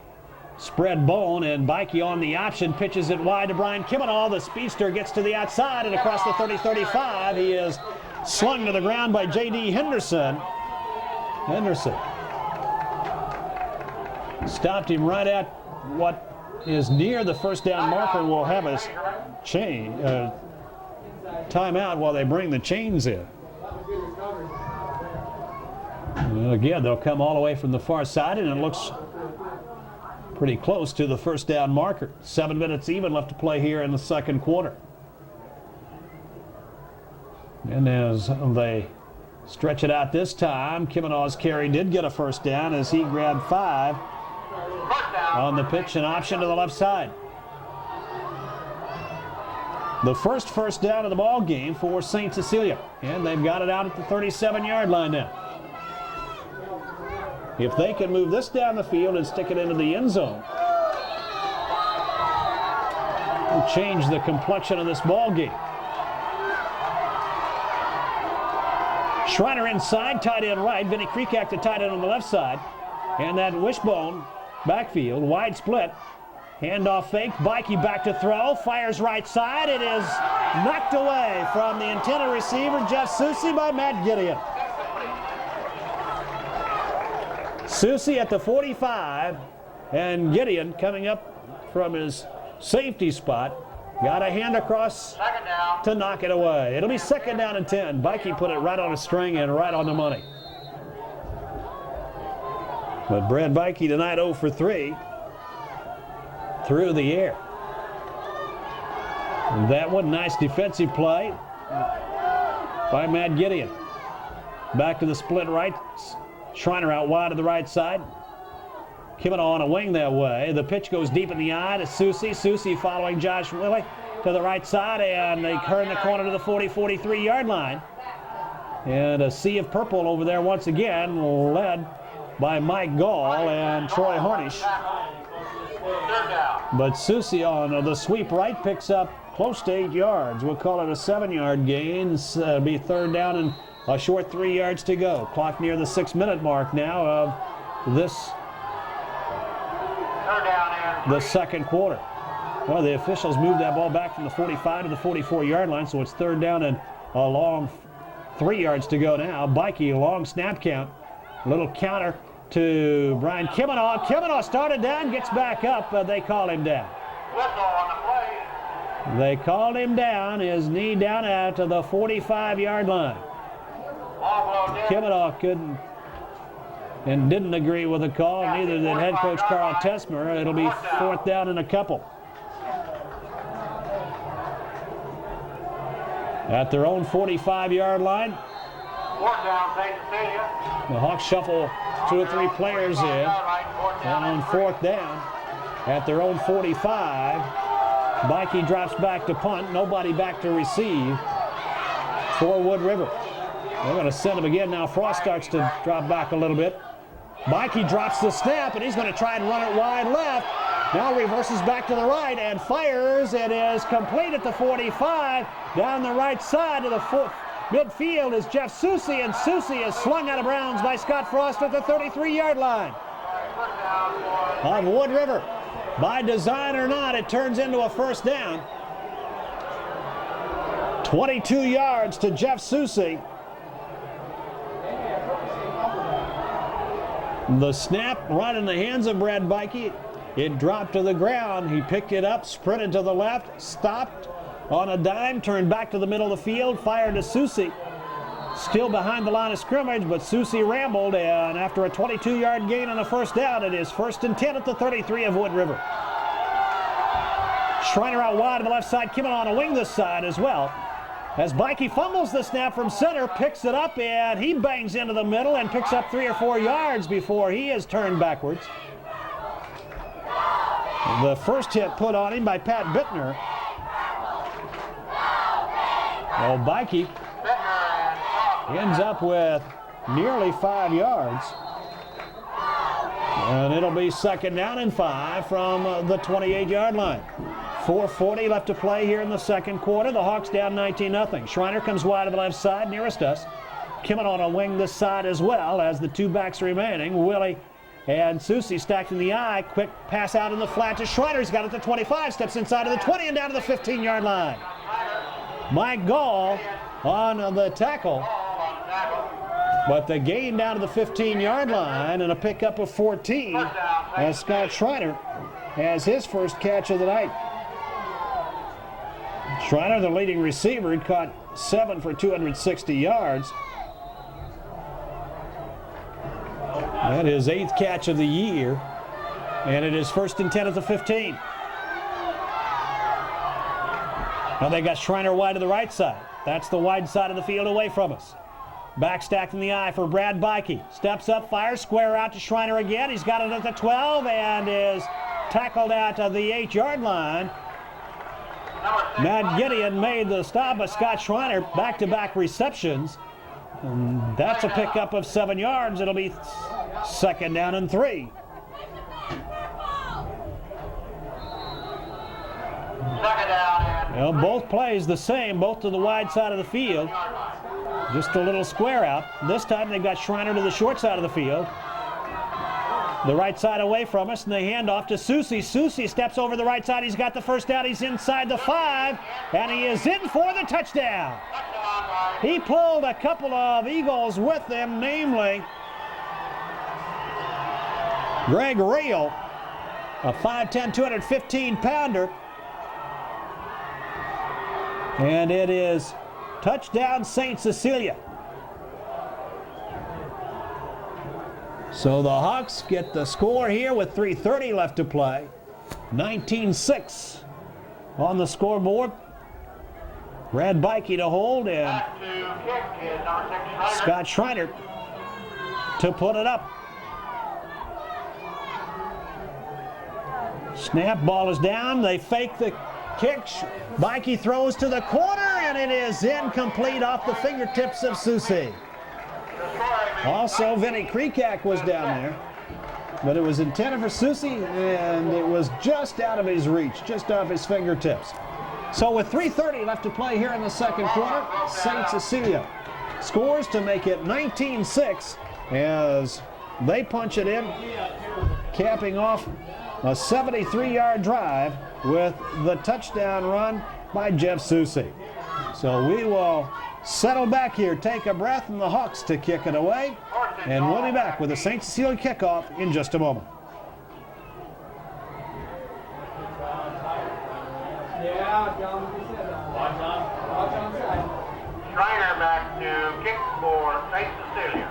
spread bone, and Bikey on the option pitches it wide to Brian Kimenall. The speedster gets to the outside and across the 30-35. He is slung to the ground by J.D. Henderson. Henderson stopped him right at what is near the first down marker. Will have a timeout while they bring the chains in. Again, they'll come all the way from the far side, and it looks pretty close to the first down marker. 7 minutes even left to play here in the second quarter. And as they stretch it out this time, Kimenaw's carry did get a first down as he grabbed 5 on the pitch and option to the left side. The first down of the ball game for St. Cecilia, and they've got it out at the 37-yard line now. If they can move this down the field and stick it into the end zone, it'll change the complexion of this ball game. Schreiner inside, tight end right. Vinny Kreekak, the tight end on the left side. And that wishbone backfield, wide split. Handoff fake. Bikey back to throw. Fires right side. It is knocked away from the intended receiver, Jeff Susie, by Matt Gideon. Susie at the 45, and Gideon coming up from his safety spot. Got a hand across to knock it away. It'll be 2nd down and 10. Bikey put it right on a string and right on the money. But Brad Bikey tonight 0 for 3 through the air. And that one, nice defensive play by Matt Gideon. Back to the split right. Schreiner out wide to the right side. Kimmel on a wing that way. The pitch goes deep in the eye to Susie. Susie following Josh Willie to the right side, and they turn the corner to the 43-yard line. And a sea of purple over there once again, led by Mike Gall and Troy Harnish. But Susie on the sweep right picks up close to 8 yards. We'll call it a 7-yard gain. It'll be 3rd down and a short 3 yards to go. Clock near the 6-minute mark now of this the second quarter. Well, the officials moved that ball back from the 45 to the 44-yard line, so it's 3rd down and a long 3 yards to go now. Bikey, long snap count. Little counter to Brian Kimmenaugh. Kimmenaugh started down, gets back up, but they call him down. They called him down, his knee down at the 45-yard line. Kimmenaugh couldn't and didn't agree with the call, neither did head coach Carl Tesmer. It'll be 4th down and a couple. At their own 45-yard line,
4th down, St. Cecilia.
the Hawks shuffle 2 or 3 players in. And on 4th down, at their own 45, Bikey drops back to punt. Nobody back to receive for Wood River. They're going to send him again now. Frost starts to drop back a little bit. Bikey drops the snap, and he's going to try and run it wide left. Now reverses back to the right and fires. It is complete at the 45. Down the right side to the midfield is Jeff Susie, and Susie is slung out of bounds by Scott Frost at the 33-yard line of Wood River. By design or not, it turns into a 1st down. 22 yards to Jeff Susie. The snap right in the hands of Brad Bikey. It dropped to the ground. He picked it up, sprinted to the left, stopped on a dime, turned back to the middle of the field, fired to Susie. Still behind the line of scrimmage, but Susie rambled, and after a 22-yard gain on a 1st down, it is 1st and 10 at the 33 of Wood River. Schreiner out wide to the left side, Kimmel on a wing this side as well. As Bikey fumbles the snap from center, picks it up, and he bangs into the middle and picks up 3 or 4 yards before he is turned backwards. The first hit put on him by Pat Bittner. Well, Bikey ends up with nearly 5 yards. And it'll be 2nd down and 5 from the 28-yard line. 4:40 left to play here in the second quarter. The Hawks down 19-0. Schreiner comes wide to the left side nearest us. Kimmel on a wing this side as well as the 2 backs remaining. Willie and Susie stacked in the eye. Quick pass out in the flat to Schreiner. He's got it to 25. Steps inside of the 20 and down to the 15-yard line. Mike Gall on the tackle. But the gain down to the 15-yard line and a pickup of 14 as Scott Schreiner has his first catch of the night. Schreiner, the leading receiver, caught 7 for 260 yards. That is 8th catch of the year, and it is 1st and 10 at the 15. Now they got Schreiner wide to the right side. That's the wide side of the field away from us. Back stacked in the eye for Brad Bikey. Steps up, fires, square out to Schreiner again. He's got it at the 12 and is tackled at the 8-yard line. Matt Gideon made the stop, but Scott Schreiner back-to-back receptions. And that's a pickup of 7 yards. It'll be 2nd down and 3. Well, both plays the same, both to the wide side of the field. Just a little square out. This time they've got Schreiner to the short side of the field. the right side away from us, and they hand off to Susie. Susie steps over the right side. He's got the first down. He's inside the 5, and he is in for the touchdown. He pulled a couple of Eagles with him, namely Greg Reel, a 5'10", 215-pounder. And it is touchdown St. Cecilia. So the Hawks get the score here with 3:30 left to play. 19-6 on the scoreboard. Brad Bikey to hold and Scott Schreiner to put it up. Snap, ball is down. They fake the kick. Bikey throws to the corner, and it is incomplete off the fingertips of Susie. Also, Vinny Krekak was down there, but it was intended for Susie, and it was just out of his reach, just off his fingertips. So with 3:30 left to play here in the second quarter, St. Cecilia scores to make it 19-6 as they punch it in, capping off a 73-yard drive with the touchdown run by Jeff Susie. So we will settle back here, take a breath, and the Hawks to kick it away. And we'll be back with a St. Cecilia kickoff in just a moment.
Yeah, John, you said that. Watch on side.
Schreiner back to kick for St. Cecilia.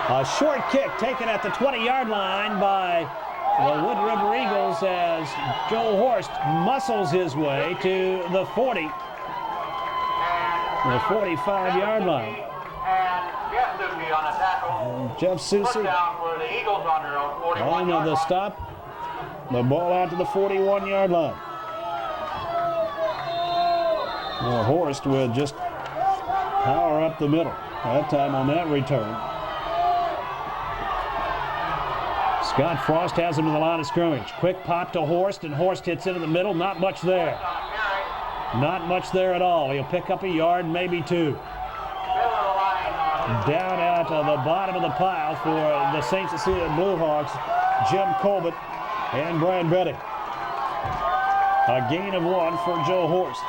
A short kick taken at the 20-yard line by the Wood River Eagles as Joe Horst muscles his way to the 40, the 45-yard line.
And Jeff Susie on a tackle.
Jeff Susie
Put down for the Eagles on their own 41
on
yard
the
line.
stop. The ball out to the 41-yard line. Well, Horst will just power up the middle. That time on that return. Scott Frost has him in the line of scrimmage. Quick pop to Horst, and Horst hits into the middle. Not much there. Not much there at all. He'll pick up a yard, maybe two. Down out of the bottom of the pile for the St. Cecilia Bluehawks, Jim Colbert and Brian Betty. A gain of 1 for Joe Horst.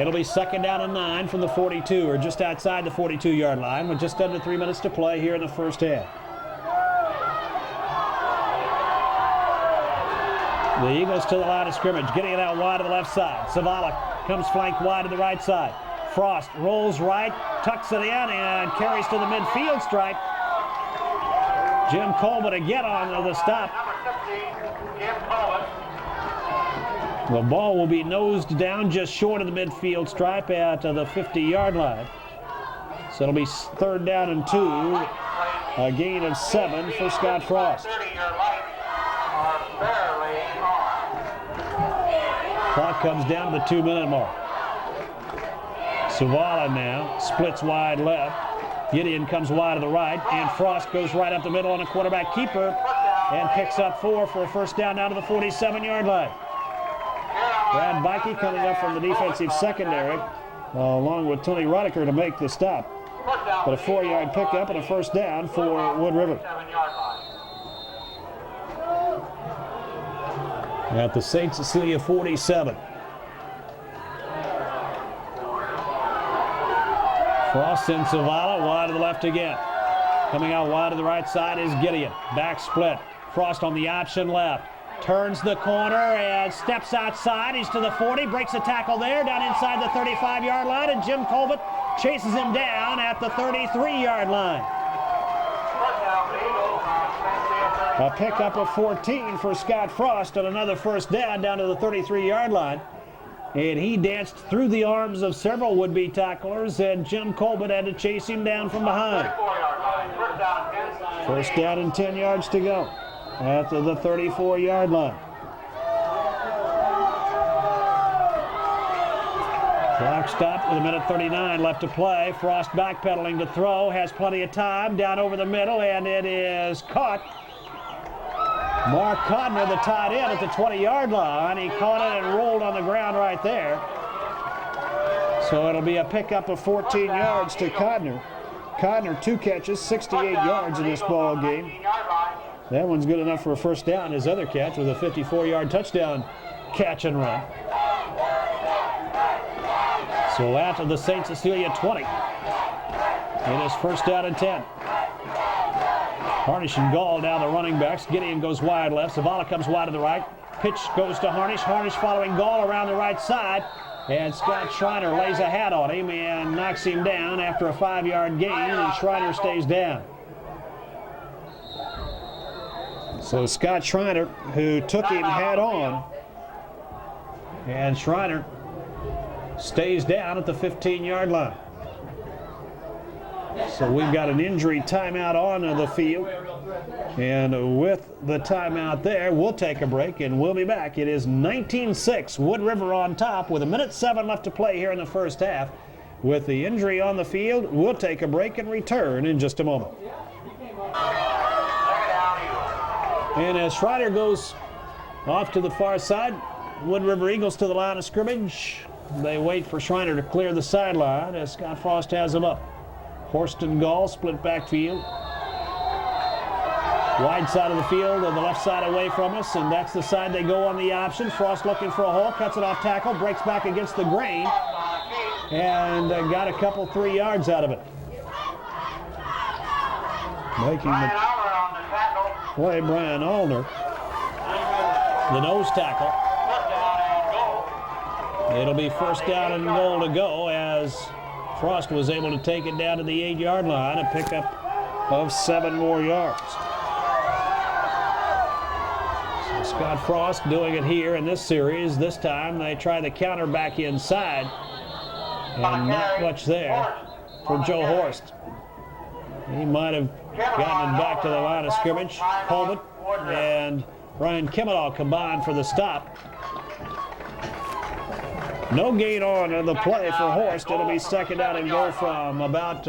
It'll be second down and 9 from the 42, or just outside the 42-yard line, with just under 3 minutes to play here in the first half. The Eagles to the line of scrimmage, getting it out wide to the left side. Zavala comes flank wide to the right side. Frost rolls right, tucks it in, and carries to the midfield stripe. Jim Colbert again on the stop.
Number 15, Jim Colbert.
The ball will be nosed down just short of the midfield stripe at the 50-yard line. So it'll be third down and 2. A gain of 7 for Scott Frost.
30-year life are barely on.
Clock comes down to the 2-minute mark. Zavala now splits wide left. Gideon comes wide to the right, and Frost goes right up the middle on a quarterback keeper and picks up 4 for a first down to the 47-yard line. Brad Bikey coming up from the defensive secondary, along with Tony Rodiker to make the stop. But a 4-yard pickup and a first down for Wood River. At the St. Cecilia 47. Frost and Zavala wide to the left again. Coming out wide to the right side is Gideon. Back split. Frost on the option left. Turns the corner and steps outside. He's to the 40, breaks a tackle there, down inside the 35-yard line, and Jim Colbert chases him down at the 33-yard line. A pickup of 14 for Scott Frost and another first down to the 33-yard line. And he danced through the arms of several would-be tacklers, and Jim Colbert had to chase him down from behind. First down and 10 yards to go at the 34-yard line. Clock stopped with 1:39 left to play. Frost backpedaling to throw, has plenty of time, down over the middle, and it is caught Mark Codner, the tight end, at the 20-yard line. He caught it and rolled on the ground right there. So it'll be a pickup of 14 yards to Codner. Codner, 2 catches, 68 yards in this ball game. That one's good enough for a first down. His other catch was a 54-yard touchdown catch and run. So after the St. Cecilia 20, it is first down and 10. Harnish and Gall down the running backs. Gideon goes wide left. Zavala comes wide to the right. Pitch goes to Harnish. Harnish following Gall around the right side. And Scott Schreiner lays a hat on him and knocks him down after a 5-yard gain, and Schreiner stays down. So Scott Schreiner, who took him head on, and Schreiner stays down at the 15-yard line. So we've got an injury timeout on the field. And with the timeout there, we'll take a break and we'll be back. It is 19-6, Wood River on top with 1:07 left to play here in the first half. With the injury on the field, we'll take a break and return in just a moment. And as Schreiner goes off to the far side, Wood River Eagles to the line of scrimmage. They wait for Schreiner to clear the sideline as Scott Frost has him up. Horst and Gall split backfield. Wide side of the field, and the left side away from us, and that's the side they go on the option. Frost looking for a hole, cuts it off tackle, breaks back against the grain, and got a couple 3 yards out of it. Making the play, Brian Allner, the nose tackle. It'll be first down and goal to go as Frost was able to take it down to the 8-yard line, a pickup of 7 more yards. Scott Frost doing it here in this series. This time they try the counter back inside, and not much there for Joe Horst. He might have gotten it back to the line of scrimmage. Holman and Ryan Kimmel combined for the stop. No gain on the play for Horst. It'll be second down and goal from about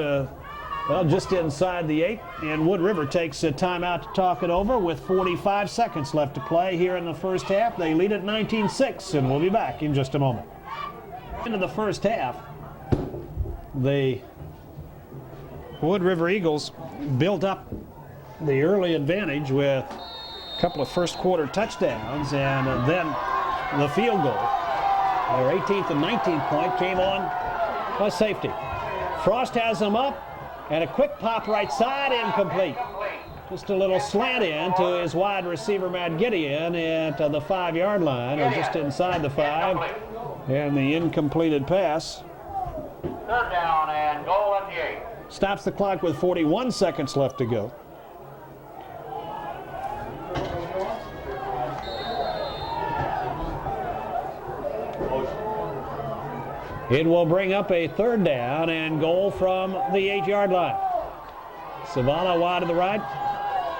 just inside the 8, and Wood River takes a timeout to talk it over with 45 seconds left to play here in the first half. They lead at 19-6, and we'll be back in just a moment. Into the first half, the Wood River Eagles built up the early advantage with a couple of first quarter touchdowns, and then the field goal. Their 18th and 19th point came on a safety. Frost has them up. And a quick pop right side, incomplete. Just a little slant in to his wide receiver, Matt Gideon, at the 5-yard line, or just inside the 5. And the incompleted pass.
Third down and goal at the 8.
Stops the clock with 41 seconds left to go. It will bring up a third down and goal from the 8-yard line. Zavala wide to the right.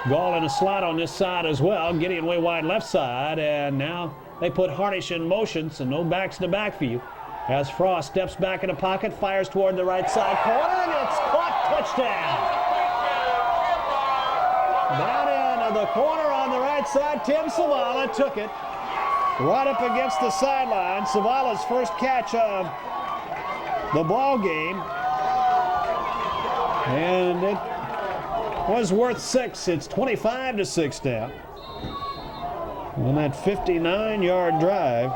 Gall in a slot on this side as well. Gideon way wide left side. And now they put Harnish in motion, so no backs to back for you. As Frost steps back in the pocket, fires toward the right side corner, and it's caught. Touchdown. Down in the corner on the right side, Tim Zavala took it right up against the sideline. Zavala's first catch of the ball game, and it was worth 6. It's 25-6 now on that 59-yard drive.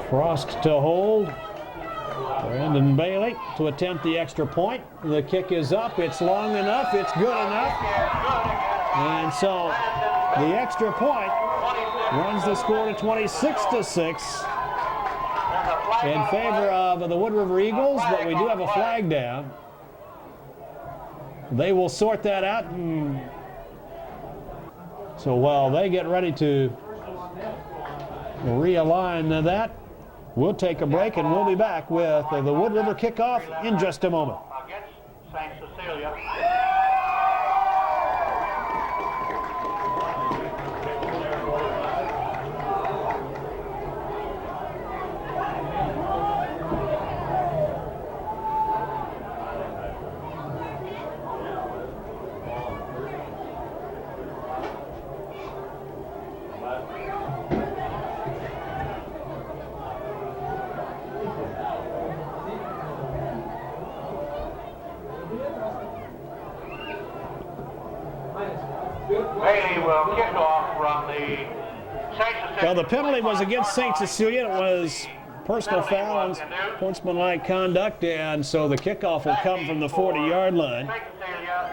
Frost to hold. Brandon Bailey to attempt the extra point. The kick is up. It's long enough. It's good enough. And so the extra point runs the score to 26-6 in favor of the Wood River Eagles, but we do have a flag down. They will sort that out. So while they get ready to realign that, we'll take a break and we'll be back with the Wood River kickoff in just a moment.
Against St. Cecilia. Bailey will kick off from the St. Cecilia.
Well, the penalty was against St. Cecilia. It was personal foul and sportsmanlike conduct, and so the kickoff will come from the 40-yard line,
St. Cecilia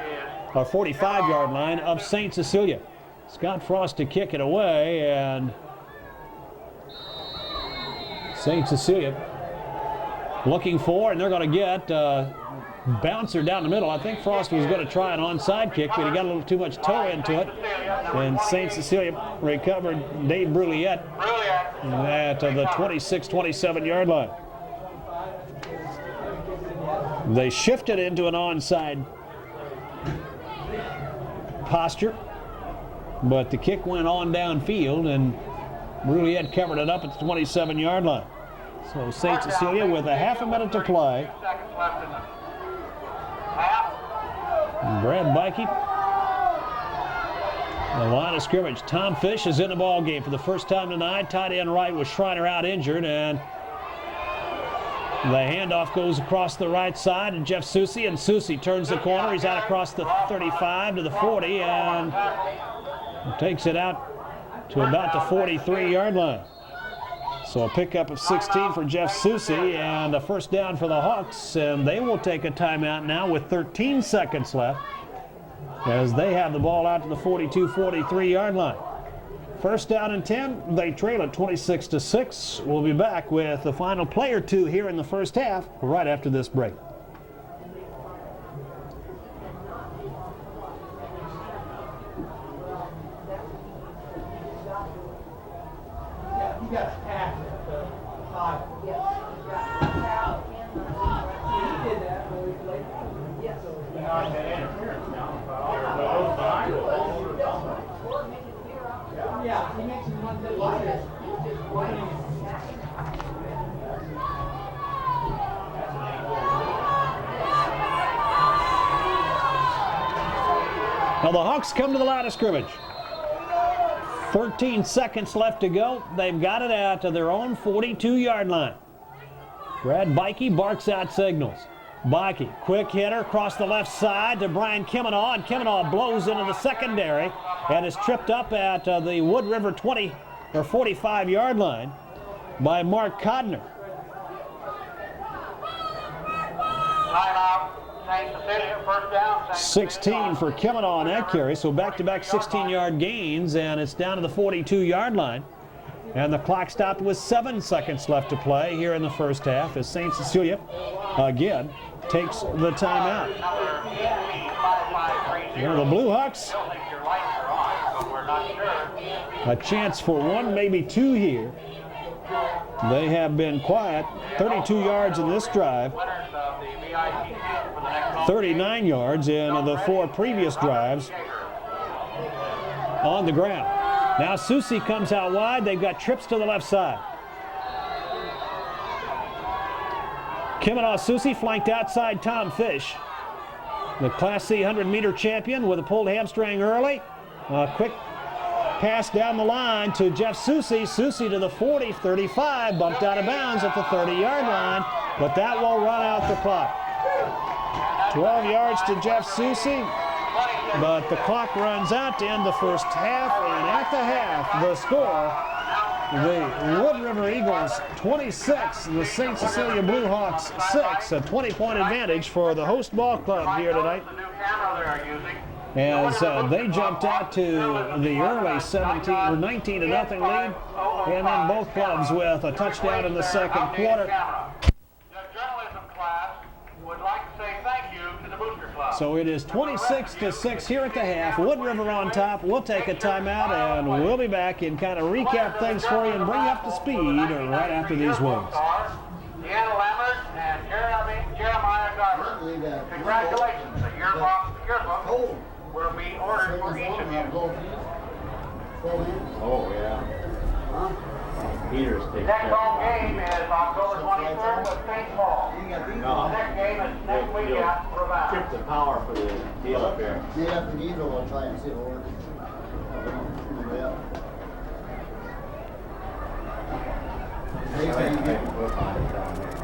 is
or 45-yard line of St. Cecilia. Scott Frost to kick it away, and St. Cecilia looking for, and they're going to get bouncer down the middle. I think Frost was going to try an onside kick, but he got a little too much toe into it. And St. Cecilia recovered Dave Brulliette at the 26, 27-yard line. They shifted into an onside posture, but the kick went on downfield, and Brulliette covered it up at the 27-yard line. So St. Cecilia with a half a minute to play. Brad Bikey, the line of scrimmage. Tom Fish is in the ball game for the first time tonight. Tight end right with Schreiner out injured, and the handoff goes across the right side, and Jeff Susie, and Susie turns the corner. He's out across the 35 to the 40, and takes it out to about the 43-yard line. So a pickup of 16 for Jeff Susie, and a first down for the Hawks, and they will take a timeout now with 13 seconds left as they have the ball out to the 42, 43-yard line. First down and 10, they trail it 26-6. We'll be back with the final play or two here in the first half right after this break.
You got a pass at the 5. He did that really late. Yeah, he makes him run that wide.
Now the Hawks come to the line of scrimmage. 13 seconds left to go. They've got it out to their own 42-yard line. Brad Bikey barks out signals. Bikey, quick hitter across the left side to Brian Kimmenaugh, and Kimmenaugh blows into the secondary and is tripped up at the Wood River 20 or 45-yard line by Mark Codner.
Timeout. St. Cecilia, first down.
16 for Kimmenaugh on that carry, so back-to-back 16-yard gains, and it's down to the 42-yard line. And the clock stopped with 7 seconds left to play here in the first half as St. Cecilia again takes the timeout. Here are the Blue Hawks. A chance for one, maybe two here. They have been quiet. 32 yards in this drive. 39 yards in the 4 previous drives on the ground. Now Susie comes out wide. They've got trips to the left side. Kimmenaugh Susie flanked outside Tom Fish, the Class C 100-meter champion, with a pulled hamstring early. A quick pass down the line to Jeff Susie. Susie to the 40, 35, bumped out of bounds at the 30-yard line, but that will run out the clock. 12 yards to Jeff Susie, but the clock runs out to end the first half, and at the half, the score, the Wood River Eagles 26, the St. Cecilia Blue Hawks 6, a 20-point advantage for the host ball club here tonight, as they jumped out to the early 17 or 19-0 lead, and then both clubs with a touchdown in the second quarter. So it is 26-6 here at the half. Wood River on top. We'll take a timeout, and we'll be back and kind of recap things for you and bring you up to speed right after these words.
Deanna Lammers and Jeremiah Garber. Congratulations. The yearbook will be ordered for each of you.
Oh, yeah. Peters takes
Next home game is October 23rd with St. Paul.
No.
Next game is next week at Raval.
Trip the power for the deal up here.
Maybe after the Eagle, we'll try and see if it works. Yeah.
I can put on it down there.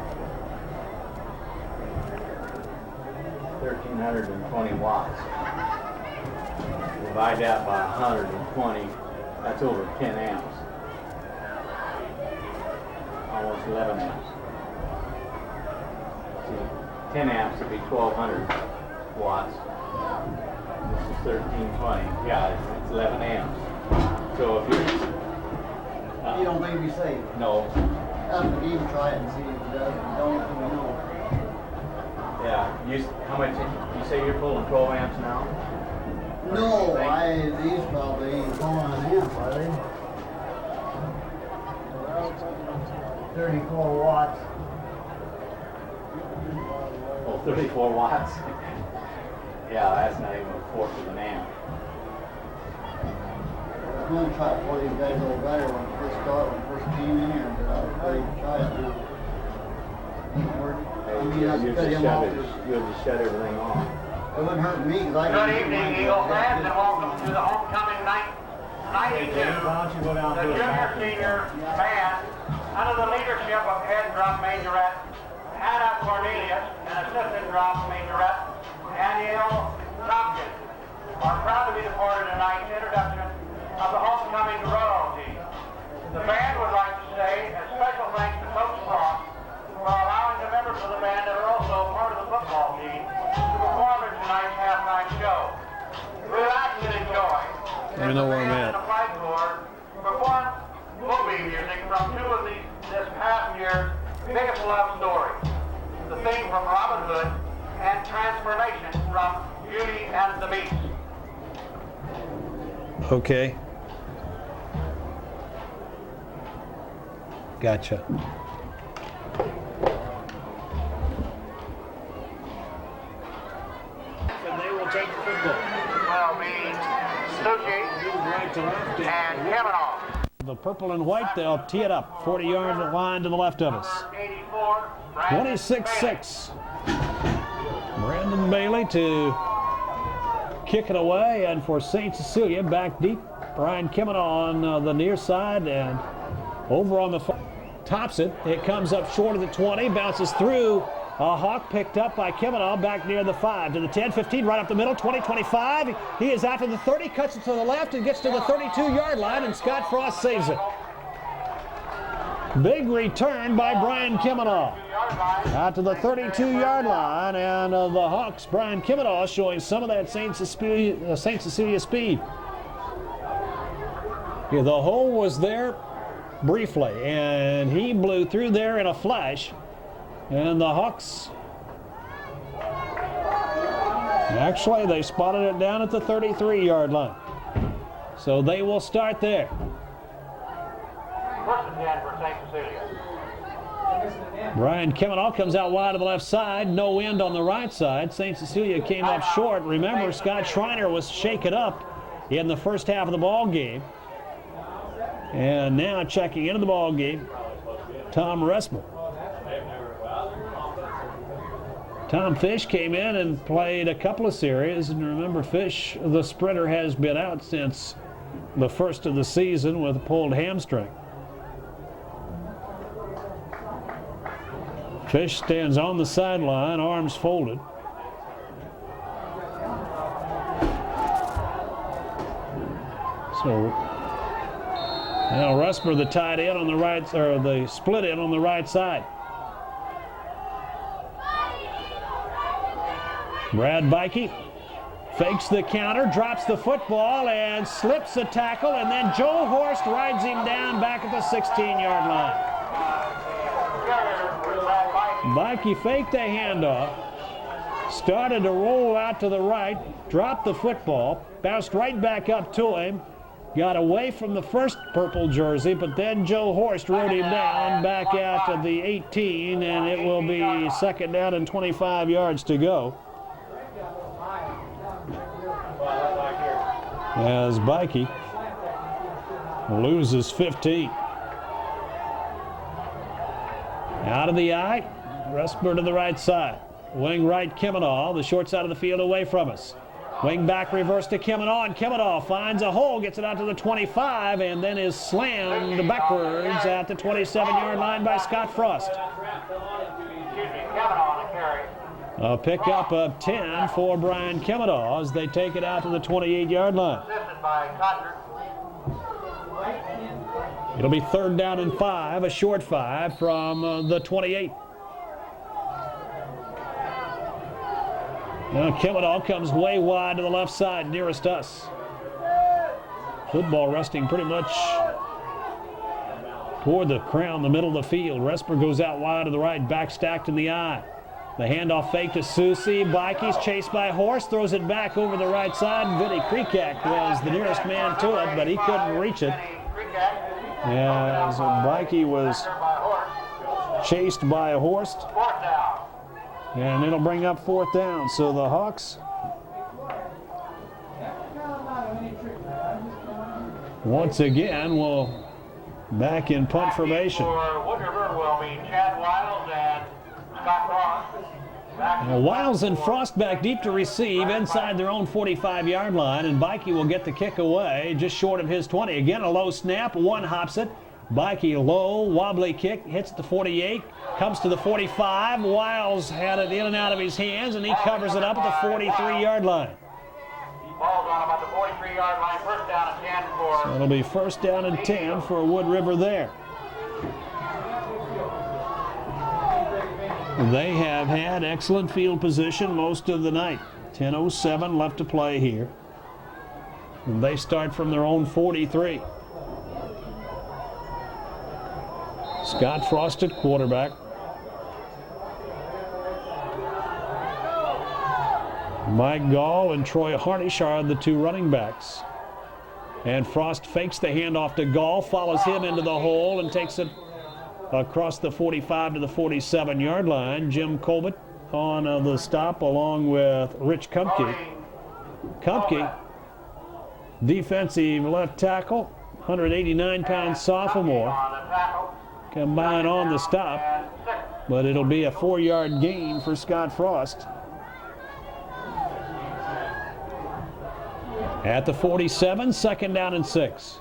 1,320 watts. Divide that by 120, that's over 10 amps. Almost 11 amps. See, 10 amps would be 1200 watts. This is 1320. Yeah, it's 11 amps. So if you're...
You don't think we safe?
No.
After the game, try it and see if it does. If you don't, then we know.
Yeah. How much? You say you're pulling 12 amps now?
No, these probably ain't pulling an amp, are they? 34 watts.
Oh, 34 watts? Yeah, that's not even a fourth of an amp.
I'm going to try it for these guys a little better when we first came in here. But I'll try it now.
You'll just shut everything off.
It wouldn't hurt me because I
Good evening, Eagle fans, and welcome to the homecoming night 92. The junior-senior band, under the leadership of head drum majorette Hannah Cornelius and assistant drum majorette Danielle Tompkins, are proud to be the part of tonight's introduction of the homecoming royalty. The band would like to say a special thanks to Coach Frost for allowing the members of the band that are also part of the football team to perform in tonight's halftime show. Relax and enjoy.
I know where I'm at.
The Flight Corps perform movie music from two of this past year's biggest love stories. The theme from Robin Hood and Transformation from Beauty and the Beast.
Okay. Gotcha. And they will take the football.
Will be Suchi
Right to left.
and Kavanaugh.
The purple and white, they'll tee it up. 40 yards of line to the left of us.
84, Brandon
26-6. Brandon Bailey to kick it away, and for St. Cecilia, back deep. Brian Kemena on the near side and over on the tops it. It comes up short of the 20, bounces through. A Hawk picked up by Kemena back near the 5 to the 10, 15, right up the middle, 20, 25. He is after the 30, cuts it to the left and gets to the 32-yard line, and Scott Frost saves it. Big return by Brian Kemena. Out to the 32-yard line, and the Hawks, Brian Kemena, showing some of that St. Cecilia speed. Yeah, the hole was there briefly, and he blew through there in a flash. And the Hawks, actually, they spotted it down at the 33-yard line. So they will start there.
First and 10 for St. Cecilia.
Brian Kemena comes out wide to the left side, no wind on the right side. St. Cecilia came up short. Remember, Scott Schreiner was shaken up in the first half of the ball game. And now checking into the ball game, Tom Resmer. Tom Fish came in and played a couple of series, and remember, Fish, the sprinter, has been out since the first of the season with a pulled hamstring. Fish stands on the sideline, arms folded. So now Rusper, the tight end on the right, or the split end on the right side. Brad Bikey fakes the counter, drops the football, and slips a tackle, and then Joe Horst rides him down back at the 16-yard line. Bikey faked the handoff, started to roll out to the right, dropped the football, bounced right back up to him, got away from the first purple jersey, but then Joe Horst rode him down back out to the 18, and it will be second down and 25 yards to go. As Bikey loses 15. Out of the eye, Rusper to the right side. Wing right, Kemena, the short side of the field away from us. Wing back reverse to Kemena, and Kemena finds a hole, gets it out to the 25, and then is slammed backwards at the 27-yard line by Scott Frost.
Excuse me, Kemena on the carry.
A pickup of 10 for Brian Kemadaw as they take it out to the 28-yard line.
Assisted by Codger.
It'll be 3rd down and 5, a short 5 from the 28. Now Kemadaw comes way wide to the left side, nearest us. Football resting pretty much toward the crown, the middle of the field. Resper goes out wide to the right, back stacked in the eye. The handoff fake to Susie. Bikey's chased by Horst, throws it back over the right side. Vinny Krikak was the nearest man to it, but he couldn't reach it. As Bikey was chased by a Horst.
4th down.
And it'll bring up 4th down. So the Hawks once again will back in punt formation.
For Wood River will be Chad Wiles and Scott Frost.
Now, Wiles and Frost back deep to receive inside their own 45-yard line, and Bikey will get the kick away just short of his 20. Again, a low snap, one hops it. Bikey low, wobbly kick, hits the 48, comes to the 45. Wiles had it in and out of his hands, and he covers it up at the 43-yard line.
Ball's on about the 43-yard line. 1st down and 10 for.
So it'll be 1st down and 10 for Wood River there. They have had excellent field position most of the night. 10:07 left to play here. And they start from their own 43. Scott Frost at quarterback. Mike Gall and Troy Harnish are the 2 running backs. And Frost fakes the handoff to Gall, follows him into the hole, and takes it across the 45 to the 47-yard line. Jim Colbert on the stop along with Rich Kumpke. Kumpke, defensive left tackle, 189-pound sophomore, combine on the stop, but it'll be a 4-yard gain for Scott Frost. At the 47, 2nd down and 6.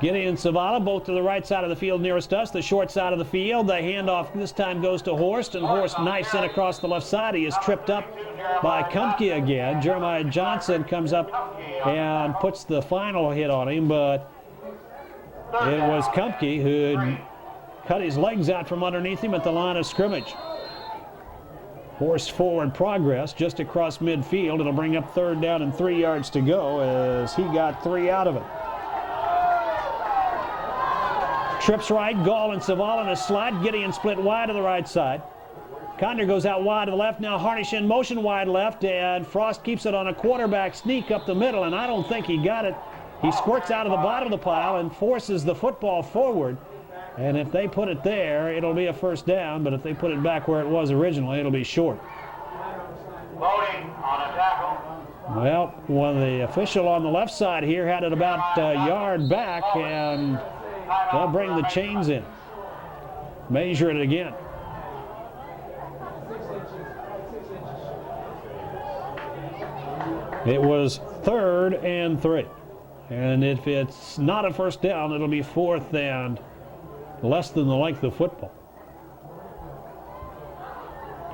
Gideon and Zavala both to the right side of the field nearest us, the short side of the field. The handoff this time goes to Horst, and Horst knifes in across the left side. He is tripped up by Kumpke again. Jeremiah Johnson comes up and puts the final hit on him, but it was Kumpke who had cut his legs out from underneath him at the line of scrimmage. Horst forward progress just across midfield. It'll bring up 3rd down and 3 yards to go as he got 3 out of it. Trips right, Gall and Zavala in a slot. Gideon split wide to the right side. Condor goes out wide to the left. Now Harnish in motion wide left, and Frost keeps it on a quarterback sneak up the middle, and I don't think he got it. He squirts out of the bottom of the pile and forces the football forward. And if they put it there, it'll be a 1st down, but if they put it back where it was originally, it'll be short.
Loading on a tackle.
Well, the official on the left side here had it about a yard back, and they'll bring the chains in. Measure it again. It was 3rd and 3. And if it's not a 1st down, it'll be 4th and less than the length of football.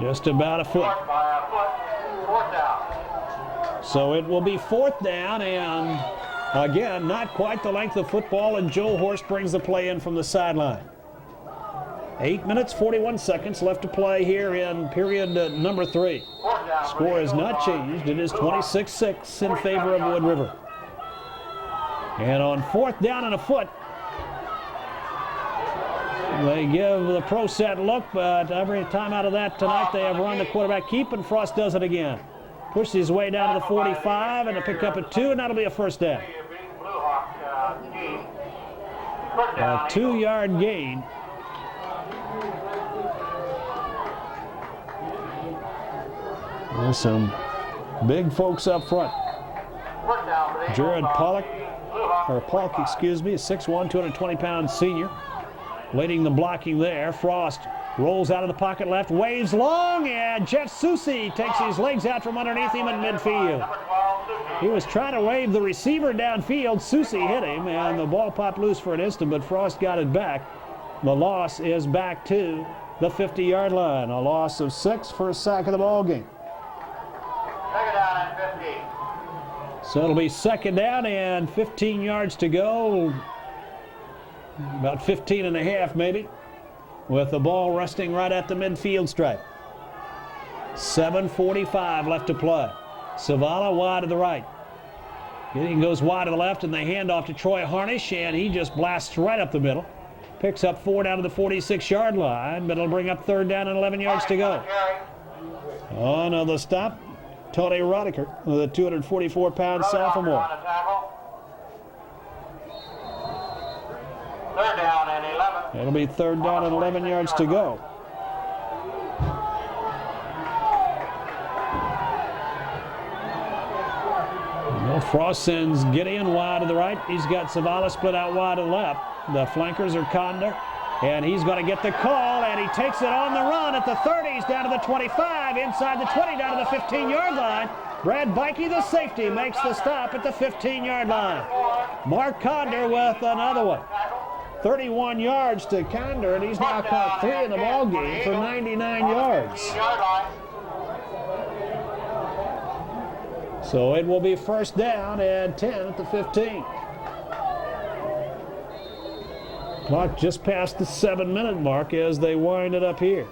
Just about a foot.
4th down.
So it will be 4th down, and again, not quite the length of football, and Joe Horst brings the play in from the sideline. 8 minutes, 41 seconds left to play here in period number 3. Score has not changed. It is 26-6 in favor of Wood River. And on 4th down and a foot, they give the pro set look, but every time out of that tonight they have run the quarterback keep, and Frost does it again. Pushes his way down to the 45 and a pick up at 2, and that'll be a 1st down. A 2-yard gain. There's some big folks up front. Jared Pollock, excuse me, a 6'1", 220-pound senior. Leading the blocking there. Frost rolls out of the pocket left, waves long, and Jeff Susie takes his legs out from underneath him in midfield. He was trying to wave the receiver downfield. Susie hit him, and the ball popped loose for an instant, but Frost got it back. The loss is back to the 50-yard line. A loss of 6 for a sack of the ball game.
Second down and 15.
So it'll be second down and 15 yards to go. About 15 and a half maybe, with the ball resting right at the midfield stripe. 7:45 left to play. Zavala wide to the right. He goes wide to the left, and they hand off to Troy Harnish, and he just blasts right up the middle. Picks up 4 down to the 46-yard line, but it'll bring up third down and 11 yards to go. On the stop, Tony Rodiker, the 244-pound sophomore.
Third down and 11.
It'll be third down and 11 yards to go. Well, Frost sends Gideon wide to the right. He's got Zavala split out wide to the left. The flankers are Condor, and he's going to get the call, and he takes it on the run at the 30s, down to the 25, inside the 20, down to the 15-yard line. Brad Bikey, the safety, makes the stop at the 15-yard line. Mark Condor with another one. 31 yards to Condor, and he's now caught 3 in the ball game for 99 yards. So it will be first down and 10 at the 15. Clock just past the 7-minute mark as they wind it up here.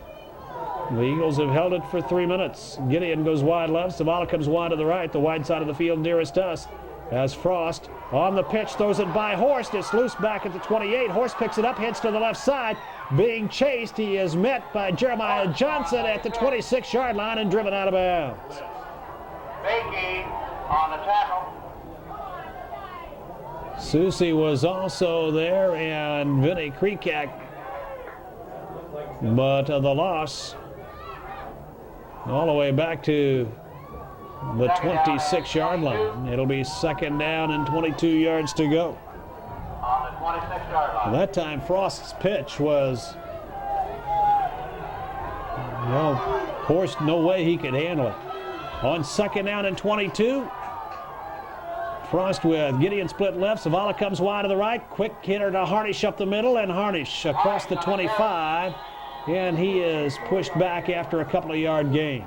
The Eagles have held it for 3 minutes. Gideon goes wide left. Zavala comes wide to the right, the wide side of the field nearest us. As Frost on the pitch throws it by Horst. It's loose back at the 28. Horst picks it up, heads to the left side. Being chased, he is met by Jeremiah Johnson at the 26-yard line and driven out of bounds.
Bakey on the tackle.
Susie was also there, and Vinny Krekak. But the loss all the way back to the 26-yard line. It'll be second down and 22 yards to go.
On the 26-yard line.
That time Frost's pitch was, well, Horst, no way he could handle it. On second down and 22, Frost with Gideon split left. Zavala comes wide to the right. Quick hitter to Harnish up the middle, and Harnish across the 25, and he is pushed back after a couple of yard gain.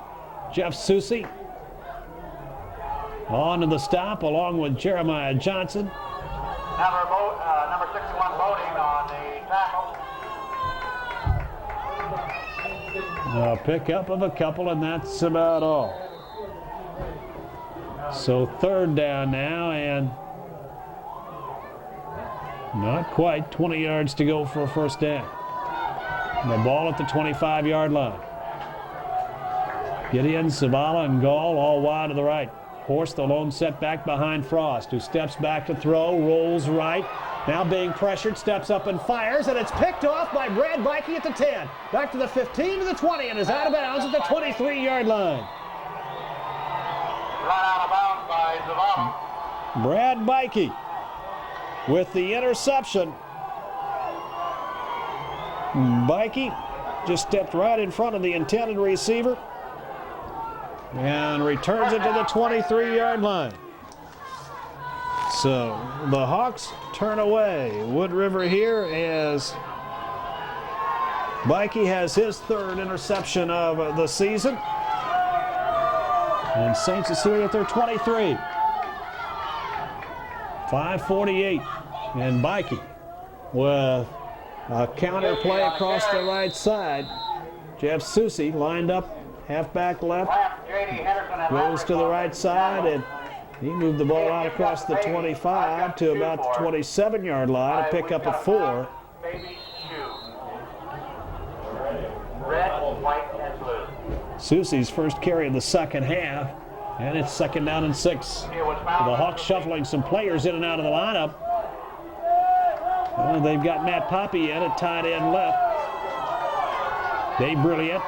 Jeff Susie on to the stop along with Jeremiah Johnson.
Number 61 Boding on the tackle.
A pickup of a couple, and that's about all. So third down now, and not quite 20 yards to go for a first down. The ball at the 25-yard line. Gideon, Zavala, and Gall all wide to the right. Horst, the lone setback behind Frost, who steps back to throw, rolls right. Now being pressured, steps up and fires, and it's picked off by Brad Bikey at the 10. Back to the 15 to the 20, and is out of bounds at the 23-yard line.
Run out of bounds by Zavala.
Brad Bikey with the interception. Bikey just stepped right in front of the intended receiver and returns it to the 23-yard line. So the Hawks turn away. Wood River here as Bikey has his third interception of the season. And St. Cecilia at their 23. 5:48. And Bikey with a counter play across the right side. Jeff Susie lined up, halfback left, goes to the right side, and he moved the ball out across the 25 to about the 27-yard line, a pickup of 4.
Baby shoe. Red, white, and blue.
Susie's first carry of the second half, and it's second down and 6. The Hawks shuffling some players in and out of the lineup. Well, they've got Matt Poppy in at tight end left. Dave Brilliant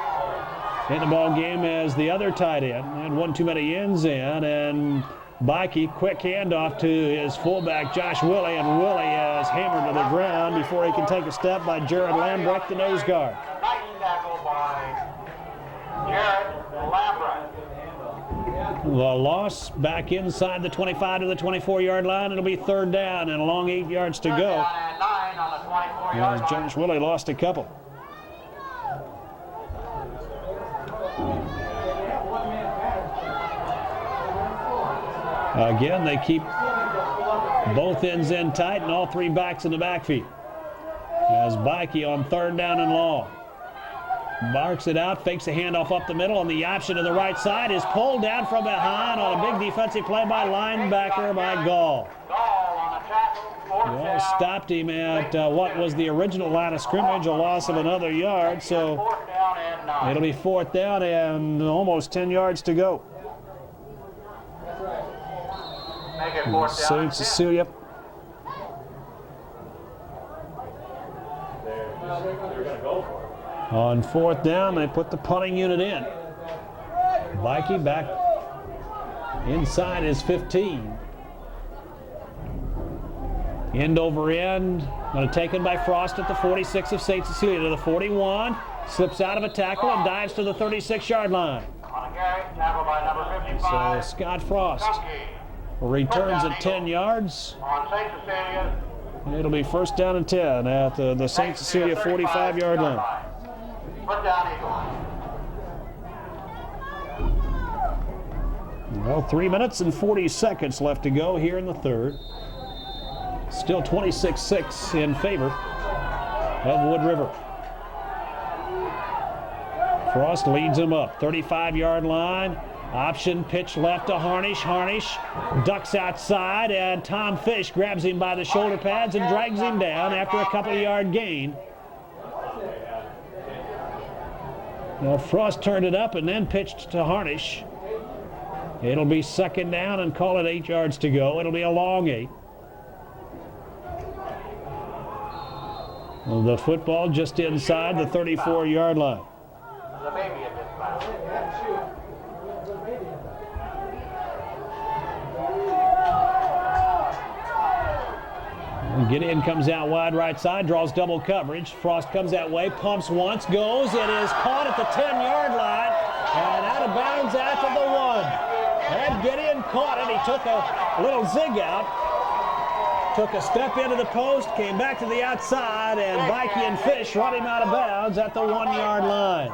in the ball game as the other tight end, and one too many ends in, and Bikey, quick handoff to his fullback, Josh Willie, and Willie is hammered to the ground before he can take a step by Jared Lambrecht, the nose guard.
Nice tackle by Jared Lambrecht.
The loss back inside the 25 to the 24-yard line. It'll be third down and a long 8 yards to go.
Third down and 9 on the 24-yard
As
line.
Josh Willie lost a couple. Again, they keep both ends in tight and all three backs in the backfield. As Bikey on 3rd down and long. Marks it out, fakes a handoff up the middle, and the option to the right side is pulled down from behind on a big defensive play by linebacker by Gall. Well, stopped him at what was the original line of scrimmage, a loss of another yard, so it'll be 4th down and almost 10 yards to go. St. Cecilia. On 4th down, they put the punting unit in. Bikey back inside his 15. End over end, taken by Frost at the 46 of St. Cecilia to the 41. Slips out of a tackle and dives to the 36-yard line. So Scott Frost returns at 10 yards. It'll be 1st down and 10 at the St. Cecilia 45-yard line. Well, 3 minutes and 40 seconds left to go here in the 3rd. Still 26-6 in favor of Wood River. Frost leads him up, 35-yard line. Option pitch left to Harnish. Harnish ducks outside, and Tom Fish grabs him by the shoulder pads and drags him down after a couple-yard gain. Well, Frost turned it up and then pitched to Harnish. It'll be 2nd down and call it 8 yards to go. It'll be a long 8. The football just inside the 34-yard line. Gideon comes out wide right side, draws double coverage. Frost comes that way, pumps once, goes. It is caught at the 10-yard line and out of bounds after the 1. And Gideon caught it. He took a little zig out, took a step into the post, came back to the outside, and Bikey and Fish run him out of bounds at the 1-yard line.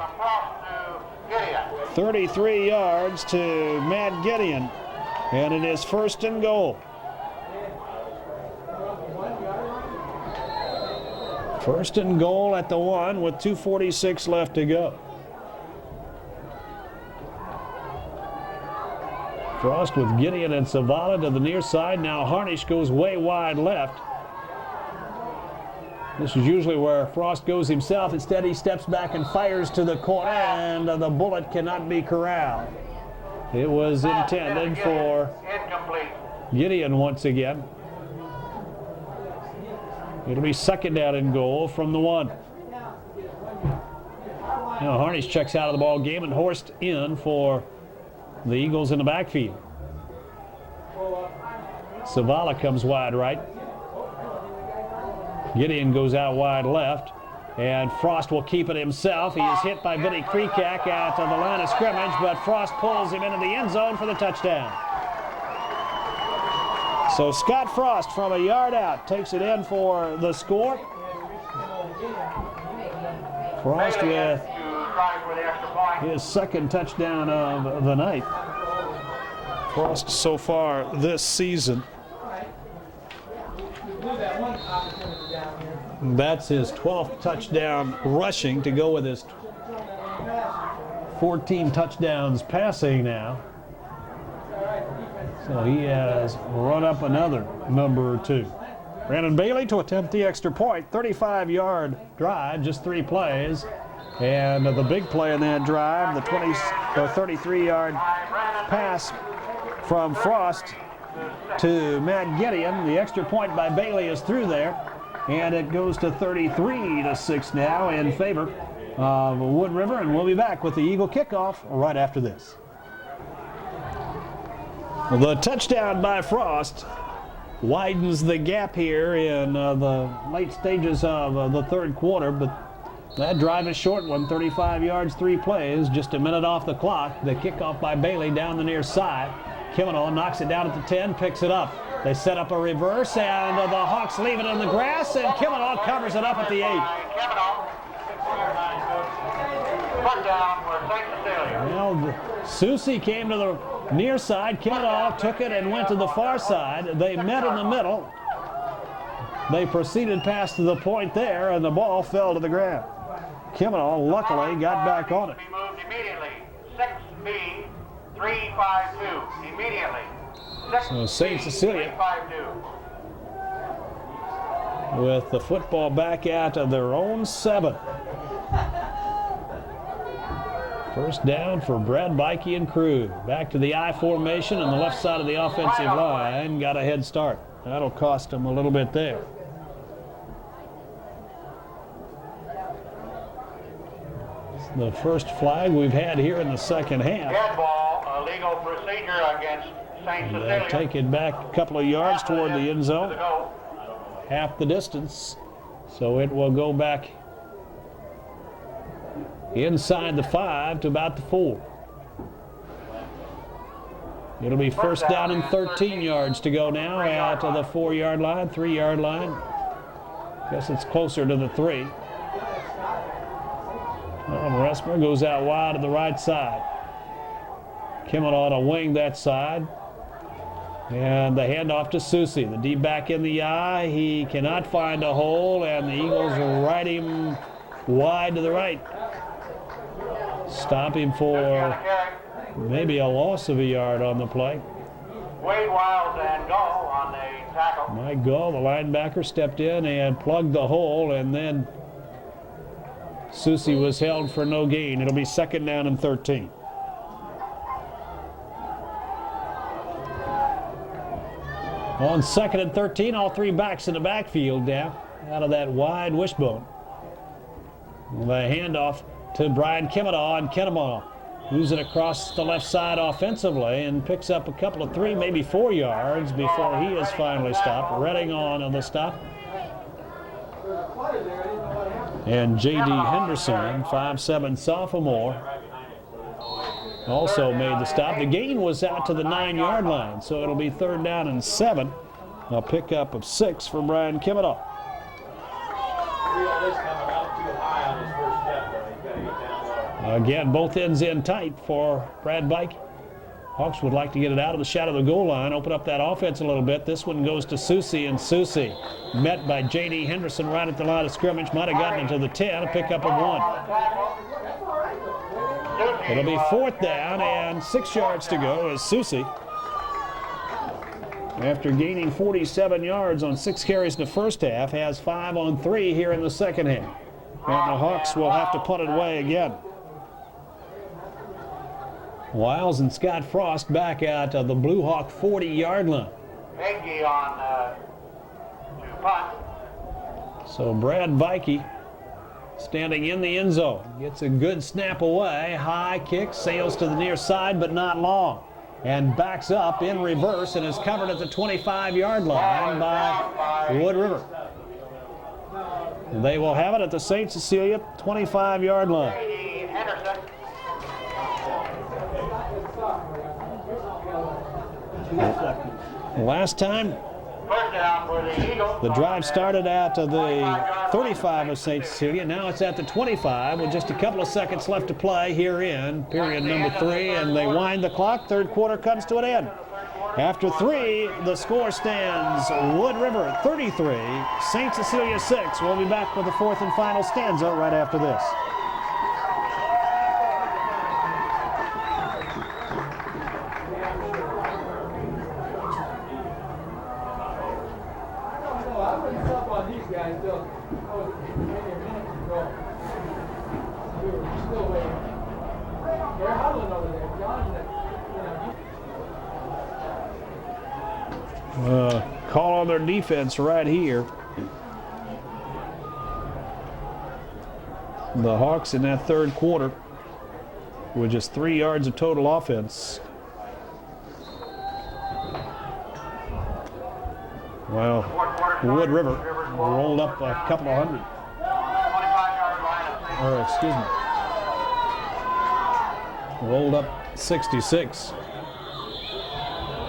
33 yards to Matt Gideon, and it is 1st and goal. 1st and goal at the 1 with 2:46 left to go. Frost with Gideon and Zavala to the near side. Now Harnish goes way wide left. This is usually where Frost goes himself. Instead, he steps back and fires to the corner, and the bullet cannot be corralled. It was intended for Gideon once again. It'll be 2nd down and goal from the 1. Now Harnish checks out of the ball game and Horst in for the Eagles in the backfield. Zavala comes wide right. Gideon goes out wide left. And Frost will keep it himself. He is hit by Vinny Krekak at the line of scrimmage, but Frost pulls him into the end zone for the touchdown. So Scott Frost from a yard out takes it in for the score. Frost with his 2nd touchdown of the night. Frost so far this season. That's his 12th touchdown rushing to go with his 14 touchdowns passing now. So he has run up another number 2. Brandon Bailey to attempt the extra point. 35-yard drive, just 3 plays. And the big play in that drive, the 33-yard pass from Frost to Matt Gideon. The extra point by Bailey is through there. And it goes to 33-6 now in favor of Wood River. And we'll be back with the Eagle kickoff right after this. The touchdown by Frost widens the gap here in the late stages of the 3rd quarter, but that drive is short one, 35 yards, 3 plays, just a minute off the clock. The kickoff by Bailey down the near side. Kimono knocks it down at the 10, picks it up. They set up a reverse, and the Hawks leave it in the grass, and Kimono covers it up at the 8. Well, Susie came to the near side. Kennedy took it and went to the far side. They met in the middle. They proceeded past the point there, and the ball fell to the ground. Kennedy luckily got back on it.
Be moved immediately. 6B 352. Immediately.
So St. Cecilia
352.
with the football back out of their own 7. First down for Brad Bikey and crew. Back to the I formation on the left side of the offensive line. Got a head start. That'll cost them a little bit there. It's the first flag we've had here in the second half.
Dead ball, illegal procedure against St.
They'll
Cecilia.
take it back a couple of yards toward the end zone. Half the distance. So it will go back inside the 5 to about the 4. It'll be first down and 13 yards to go now out to the 4-yard line, 3-yard line. Guess it's closer to the 3. Resmer goes out wide to the right side. Kimmel ought to wing that side. And the handoff to Susie. The deep back in the eye. He cannot find a hole, and the Eagles will ride him wide to the right. Stop him for maybe a loss of a yard on the play.
Wade Wiles and Gull on the tackle.
Mike Gull, the linebacker, stepped in and plugged the hole, and then Susie was held for no gain. It'll be second down and 13. On second and 13, all 3 backs in the backfield now out of that wide wishbone. The handoff to Brian Kemadaw, and Kennedy moves it across the left side offensively and picks up a couple of 3, maybe 4 yards before he is finally stopped. Redding on the stop. And J.D. Henderson, 5'7" sophomore, also made the stop. The gain was out to the 9-yard line, so it'll be third down and 7. A pickup of 6 for Brian Kemadaw. Again, both ends in tight for Brad Bike. Hawks would like to get it out of the shadow of the goal line, open up that offense a little bit. This one goes to Susie, and Susie met by J.D. Henderson right at the line of scrimmage. Might have gotten into the 10, a pickup of 1. It'll be fourth down and 6 yards to go as Susie, after gaining 47 yards on 6 carries in the first half, has 5 on 3 here in the second half. And the Hawks will have to punt it away again. Wiles and Scott Frost back out of the Blue Hawk 40-yard line.
Hagee on to punt.
So Brad Vikey standing in the end zone. Gets a good snap away. High kick, sails to the near side, but not long. And backs up in reverse and is covered at the 25-yard line by Wood River. They will have it at the St. Cecilia 25-yard line.
Henderson.
Last time,
First down for the Eagles.
the drive started at the 35 of St. Cecilia. Now it's at the 25 with just a couple of seconds left to play here in period number 3, and they wind the clock. Third quarter comes to an end. After 3, the score stands Wood River 33, St. Cecilia 6. We'll be back with the fourth and final stanza right after this. Call on their defense right here. The Hawks in that third quarter with just 3 yards of total offense. Well, Wood River rolled up a couple of hundred.
25-yard line.
Or excuse me, rolled up 66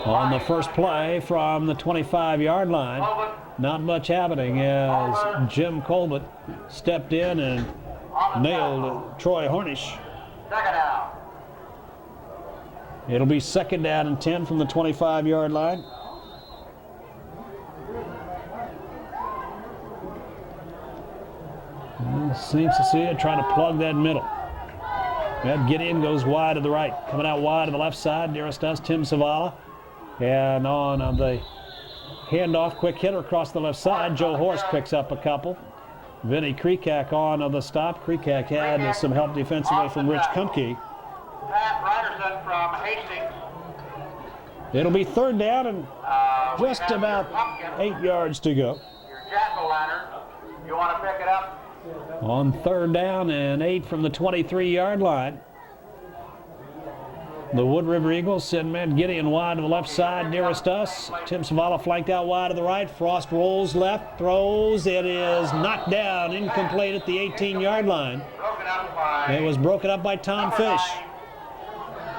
on the first play from the 25-yard line. Not much happening as Jim Colbert stepped in and nailed Troy Hornish.
Second down.
It'll be 2nd down and 10 from the 25-yard line. And St. Cecilia trying to plug that middle. That Gideon goes wide to the right. Coming out wide to the left side, nearest us, Tim Savala. And on the handoff, quick hitter across the left side, Joe Horst picks up a couple. Vinny Krekak on the stop. Krekak had some help defensively from Rich Kumke.
Pat Ryderson from Hastings.
It'll be 3rd down and just about 8 yards to go.
Your jack-o'-lantern. You want to pick it up?
On 3rd down and 8 from the 23-yard line. The Wood River Eagles send Matt Gideon wide to the left side, nearest us. Tim Savala flanked out wide to the right. Frost rolls left, throws. It is knocked down, incomplete at the 18-yard line. It was broken up by Tom Fish.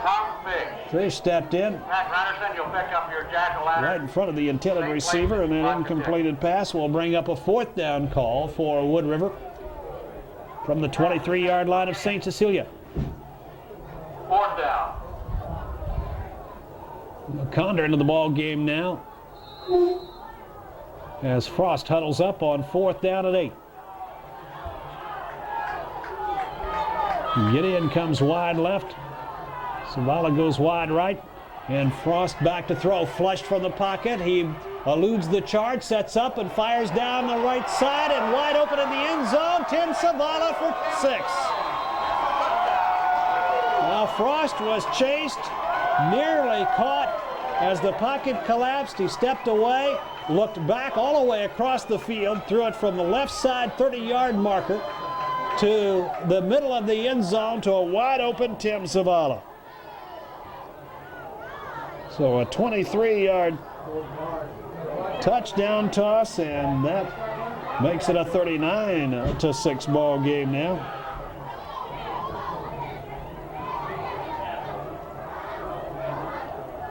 Tom Fish.
Fish stepped in
Pat Ryderson, you'll pick up your jack-o'-lantern.
right in front of the intended receiver, and that incompleted pass will bring up a 4th down call for Wood River from the 23-yard line of St. Cecilia.
4th down.
Condor into the ball game now as Frost huddles up on 4th down and 8. Gideon comes wide left. Savala goes wide right. And Frost back to throw. Flushed from the pocket. He eludes the charge, sets up and fires down the right side and wide open in the end zone. Tim Savala for 6. Now Frost was chased, nearly caught as the pocket collapsed. He stepped away, looked back all the way across the field, threw it from the left side 30-yard marker to the middle of the end zone to a wide open Tim Savala. So a 23-yard touchdown toss, and that makes it a 39-6 ball game now.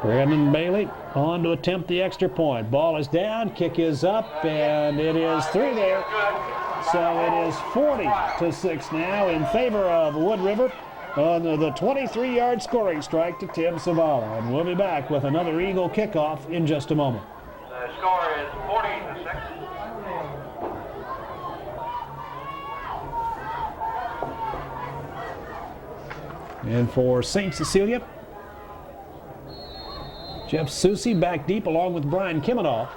Brandon Bailey on to attempt the extra point. Ball is down, kick is up, and it is through there. So it is 40-6 now in favor of Wood River on the 23-yard scoring strike to Tim Savala. And we'll be back with another Eagle kickoff in just a moment.
The score is 40-6.
And for St. Cecilia, Jeff Susie back deep along with Brian Kimenoff.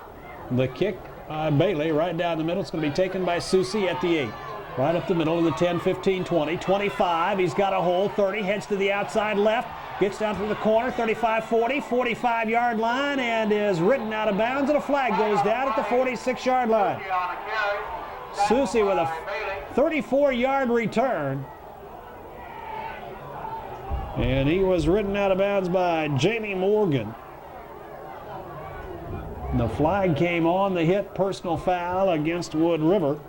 The kick, Bailey right down the middle. It's going to be taken by Susie at the 8. Right up the middle of the 10, 15, 20, 25. He's got a hole, 30, heads to the outside left. Gets down to the corner, 35, 40, 45-yard line, and is ridden out of bounds, and a flag goes down at the 46-yard line. Susie with a 34-yard return. And he was ridden out of bounds by Jamie Morgan. The flag came on the hit, personal foul against Wood River.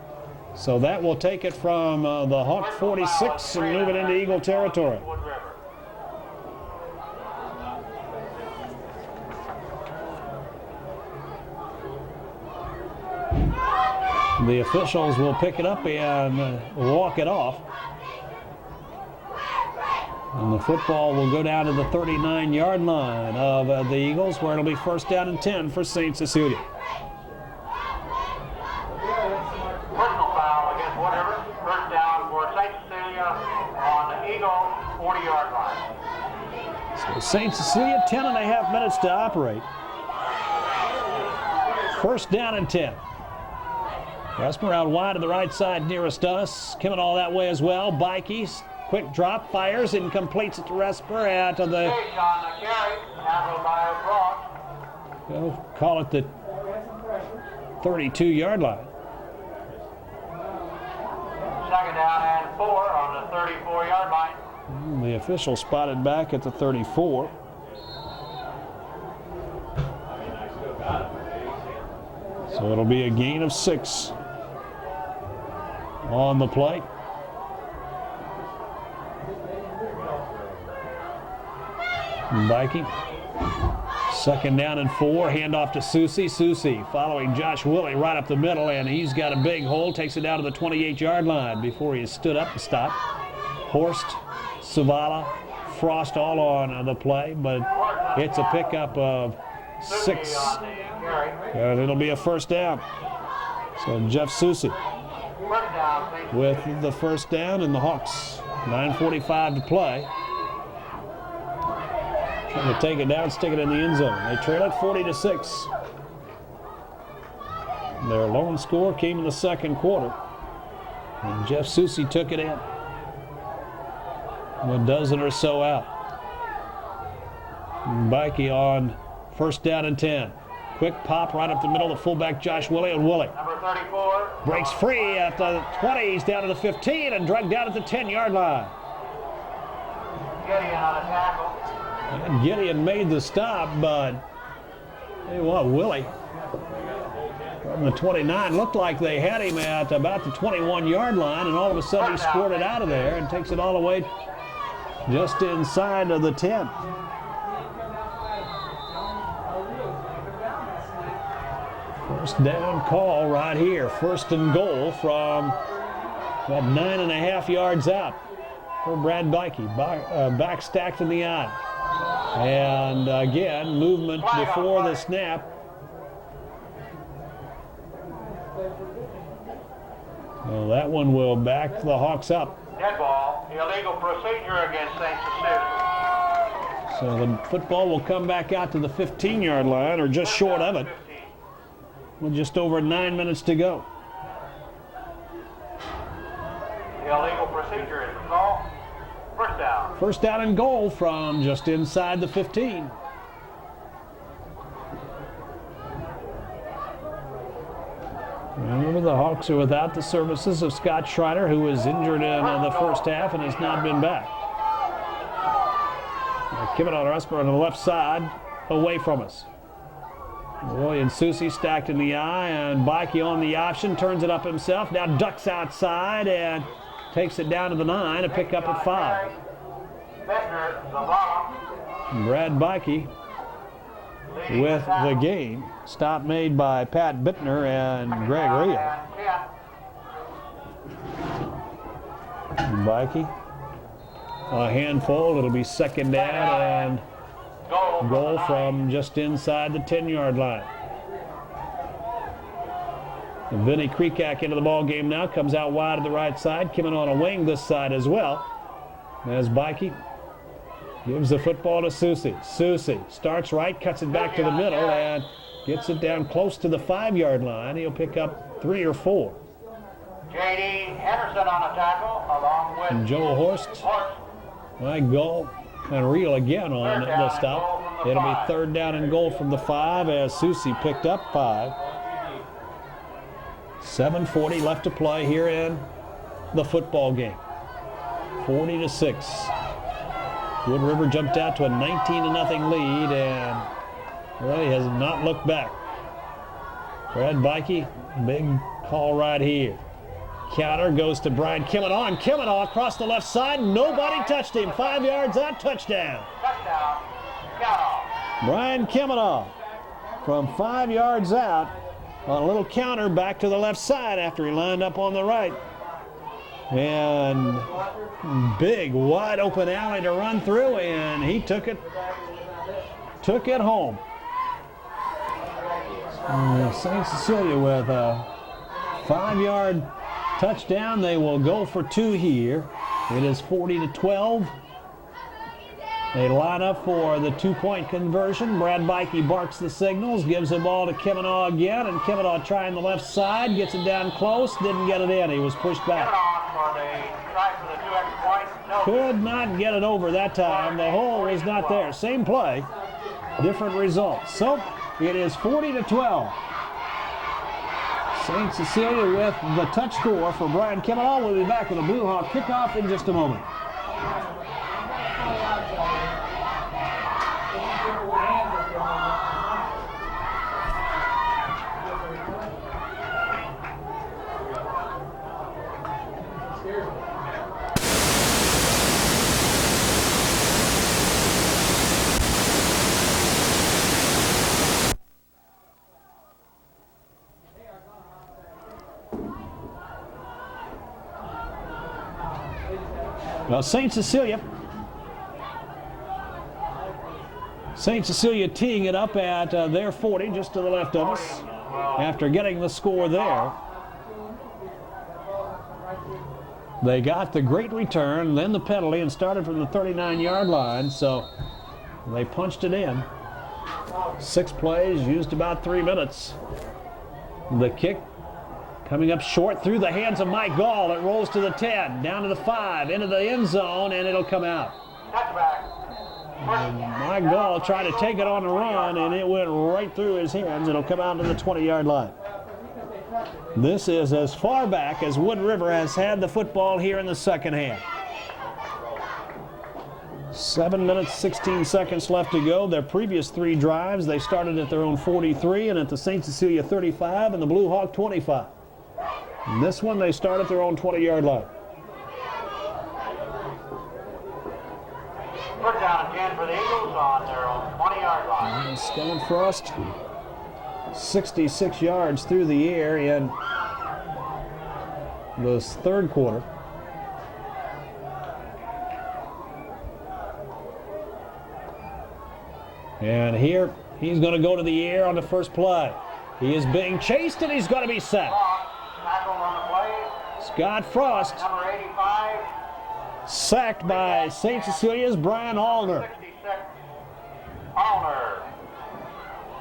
So that will take it from the Hawk 46 and move it into Eagle territory. The officials will pick it up and walk it off. And the football will go down to the 39-yard line of the Eagles, where it'll be 1st down and 10 for St. Cecilia.
Personal foul against Wood River. 1st down for St. Cecilia on the Eagle 40-yard line.
So St. Cecilia, 10 and a half minutes to operate. 1st down and 10. Resmer out wide to the right side nearest us. Coming all that way as well. Bikey, quick drop, fires and completes it to Resmer at the... We'll call it the 32-yard line.
2nd down and 4 on the 34-yard line.
The official spotted back at the 34. So it'll be a gain of 6 on the play. Viking. 2nd down and 4. Handoff to Susie. Susie following Josh Willie right up the middle, and he's got a big hole. Takes it down to the 28-yard line before he stood up and stopped. Horst, Savala, Frost all on the play, but it's a pickup of 6, and it'll be a first down. So Jeff Susie with the first down, and the Hawks, 9:45 to play. Trying to take it down, stick it in the end zone. They trail it 40-6. Their lone score came in the second quarter, and Jeff Susie took it in. A dozen or so out. Bikey on first down and 10. Quick pop right up the middle to fullback Josh Willie, and Willie
Number 34.
breaks free at the 20s, down to the 15, and dragged down at the 10-yard line.
Gideon on a tackle.
And Gideon made the stop, but hey, what, Willie from the 29 looked like they had him at about the 21-yard line, and all of a sudden he squirted out of there and takes it all the way just inside of the 10. First down call right here. First and goal from about 9.5 yards out for Brad Bikey. Back stacked in the eye. And again, movement before the snap. Well, that one will back the Hawks up.
Dead ball. Illegal procedure against St. Cecilia.
So the football will come back out to the 15-yard line, or just short of it, with just over 9 minutes to go.
Illegal procedure is the call. First down.
First down and goal from just inside the 15. Remember, the Hawks are without the services of Scott Schreiner, who was injured in the first half and has not been back. Kevin Rusper on the left side, away from us. William Susie stacked in the eye, and Bikey on the option, turns it up himself, now ducks outside and takes it down to the 9, a pickup at 5. Brad Bikey with the game. Stop made by Pat Bittner and Greg Rio. Bikey, a handful. It'll be second down and goal from just inside the 10-yard line. Vinny Kreekak into the ball game now, comes out wide to the right side, coming on a wing this side as well. As Bikey gives the football to Susie. Susie starts right, cuts it back to the middle, and gets it down close to the 5-yard line. He'll pick up 3 or 4.
J.D. Henderson on a tackle, along with
And Joe Horst, my goal, and reel again on the stop. It'll be third down and goal from the 5 as Susie picked up 5. 7:40 left to play here in the football game. 40-6. Wood River jumped out to a 19-0 lead and really has not looked back. Brad Bikey, big call right here. Counter goes to Brian Kimmenaugh, and Kimmenaugh across the left side. Nobody touched him. 5 yards out, touchdown.
touchdown. Count.
Brian Kimmenaugh from 5 yards out on a little counter back to the left side after he lined up on the right. And big wide open alley to run through, and he took it home. St. Cecilia with a 5-yard touchdown. They will go for 2 here. It is 40-12. They line up for the 2-point conversion. Brad Bikey barks the signals, gives the ball to Kimmenaugh again, and Kimmenaugh trying the left side, gets it down close, didn't get it in. He was pushed back. Could not get it over that time. The hole was not there. Same play, different results. So it is 40-12. St. Cecilia with the touch score for Brian Kimmenaugh. We'll be back with a Blue Hawk kickoff in just a moment. Well, St. Cecilia St. Cecilia teeing it up at their 40, just to the left of us, after getting the score there. They got the great return, then the penalty, and started from the 39-yard line, so they punched it in. 6 plays, used about 3 minutes. The kick coming up short through the hands of Mike Gall. It rolls to the 10, down to the 5, into the end zone, and it'll come out. And Mike Gall tried to take it on the run, and it went right through his hands. It'll come out to the 20-yard line. This is as far back as Wood River has had the football here in the second half. 7 minutes, 16 seconds left to go. Their previous 3 drives, they started at their own 43 and at the St. Cecilia 35 and the Blue Hawk 25. And this one, they start at their own 20-yard line.
Put down again for the Eagles on their own 20-yard line.
And Scott Frost, 66 yards through the air in this third quarter. And here, he's going to go to the air on the first play. He is being chased, and he's going to be sacked.
Tackled on the play.
Scott Frost
Number 85.
sacked by St. Cecilia's Brian Allner.
66. Allner.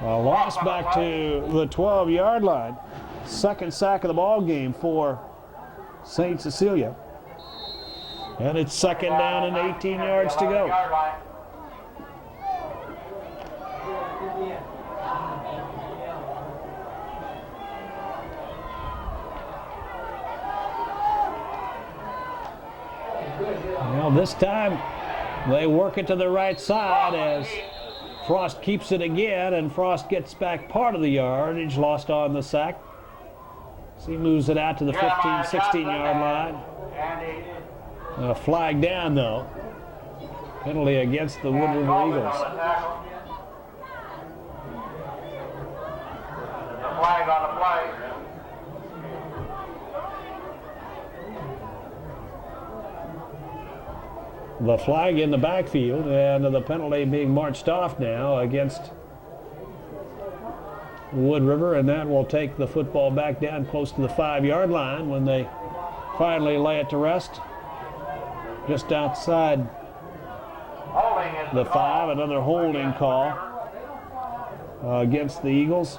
A loss back to the 12-yard line. Second sack of the ball game for St. Cecilia. And it's second down and 18 yards to go. Well, this time they work it to the right side as Frost keeps it again, and Frost gets back part of the yardage lost on the sack. So he moves it out to the 15, 16-yard line. A flag down, though. Penalty against the Wood River Eagles.
The flag on the play.
The flag in the backfield, and the penalty being marched off now against Wood River, and that will take the football back down close to the 5-yard line when they finally lay it to rest. Just outside the 5, another holding call against the Eagles.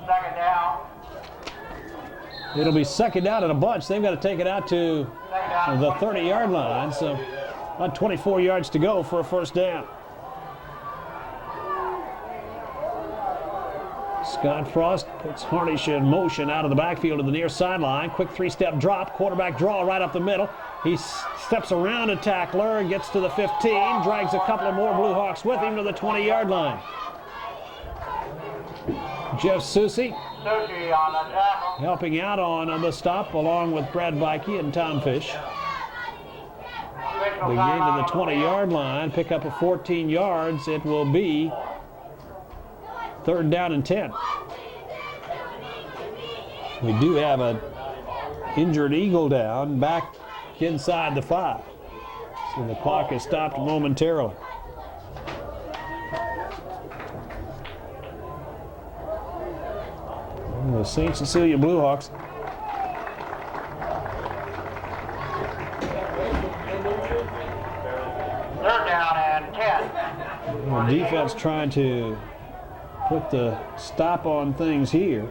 Second down.
It'll be second down in a bunch. They've got to take it out to the 30-yard line, so about 24 yards to go for a first down. Scott Frost puts Harnish in motion out of the backfield to the near sideline. Quick 3-step drop, quarterback draw right up the middle. He steps around a tackler, gets to the 15, drags a couple of more Blue Hawks with him to the 20-yard line. Jeff Susie
On the tackle.
helping out on the stop along with Brad Vikey and Tom Fish. The gain to the 20-yard line, pick up a 14 yards. It will be third down and 10. We do have an injured Eagle down back inside the 5. So the clock is stopped momentarily. And the St. Cecilia Blue Hawks
Third down and 10.
the defense trying to put the stop on things here.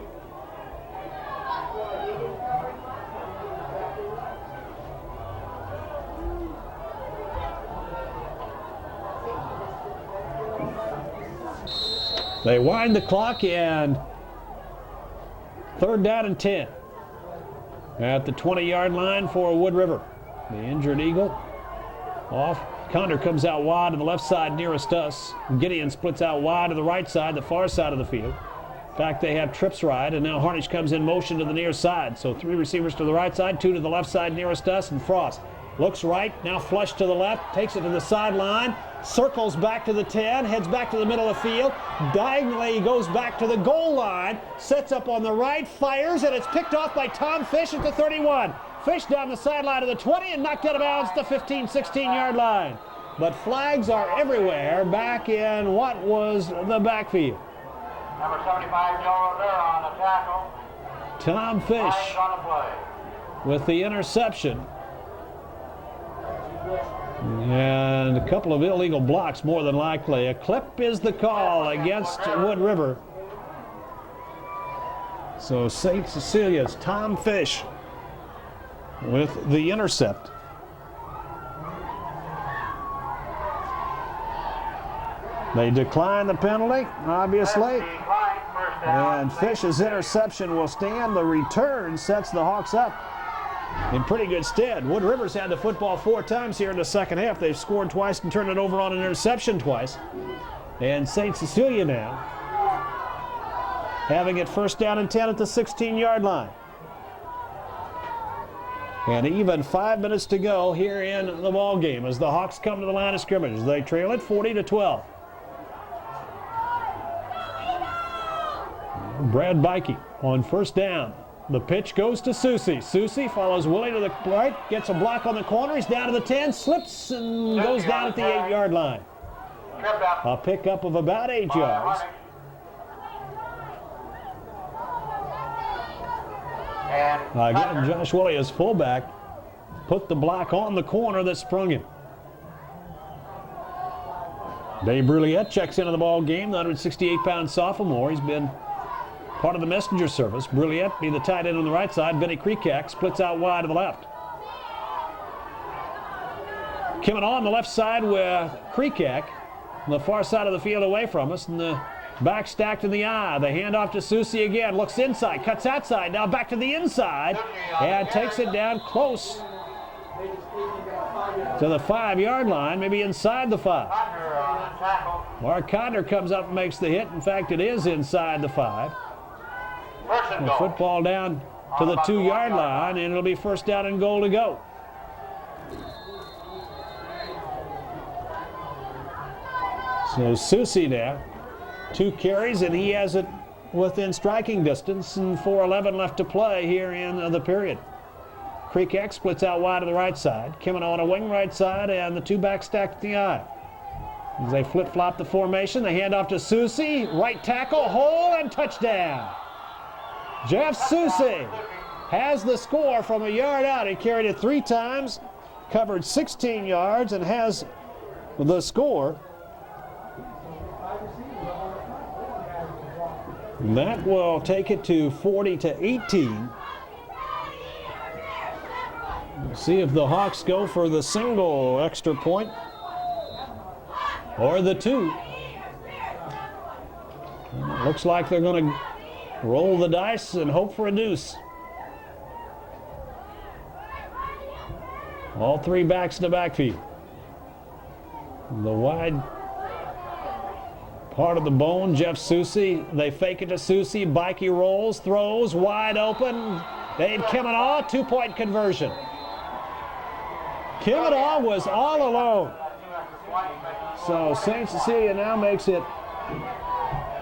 They wind the clock, and third down and 10 at the 20-yard line for Wood River. The injured Eagle off. Condor comes out wide to the left side nearest us. Gideon splits out wide to the right side, the far side of the field. In fact, they have trips right, and now Harnish comes in motion to the near side. So 3 receivers to the right side, 2 to the left side nearest us, and Frost looks right, now flush to the left, takes it to the sideline, circles back to the 10, heads back to the middle of the field, diagonally goes back to the goal line, sets up on the right, fires, and it's picked off by Tom Fish at the 31. Fish down the sideline of the 20 and knocked out of bounds at the 15, 16-yard line. but flags are everywhere back in what was the backfield.
Number 75, Joe Rivera on the tackle.
Tom Fish
Flags on the play.
with the interception. And a couple of illegal blocks, more than likely. A clip is the call against Wood River. So St. Cecilia's Tom Fish with the intercept. They decline the penalty, obviously. And Fish's interception will stand. The return sets the Hawks up in pretty good stead. Wood River's had the football 4 times here in the second half. They've scored twice and turned it over on an interception twice. And St. Cecilia now having it first down and 10 at the 16-yard line. And even 5 minutes to go here in the ball game as the Hawks come to the line of scrimmage. They trail it 40-12. Brad Bikey on first down. The pitch goes to Susie. Susie follows Willie to the right, gets a block on the corner. He's down to the 10, slips and goes down at the 8-yard line. A pickup of about 8 yards. Again, Josh Willie as fullback put the block on the corner that sprung him. Dave Brulliette checks into the ball game, the 168-pound sophomore. He's been part of the messenger service. Brulliette be the tight end on the right side. Benny Kreekak splits out wide to the left. Coming on the left side with Kreekak on the far side of the field away from us, and the back stacked in the eye. The handoff to Susie again. Looks inside, cuts outside. Now back to the inside and takes it down close to the 5-yard line, maybe inside the 5. Mark Codner comes up and makes the hit. In fact, it is inside the 5. The football down to the 2-yard line, and it'll be first down and goal to go. So Susie now, 2 carries, and he has it within striking distance, and 4:11 left to play here in the period. Kreekak splits out wide to the right side. Coming on a wing right side, and the 2 back stacked at the eye. As they flip-flop the formation, the handoff to Susie. Right tackle, hole, and touchdown. Jeff Susie has the score from a yard out. He carried it 3 times, covered 16 yards, and has the score. That will take it to 40-18. We'll see if the Hawks go for the single extra point or the 2. It looks like they're going to roll the dice and hope for a deuce. All 3 backs in the backfield. The wide part of the bone, Jeff Susie. They fake it to Susie. Bikey rolls, throws, wide open. Dave Kimmenaugh, 2-point conversion. Kimmenaugh was all alone. So St. Cecilia now makes it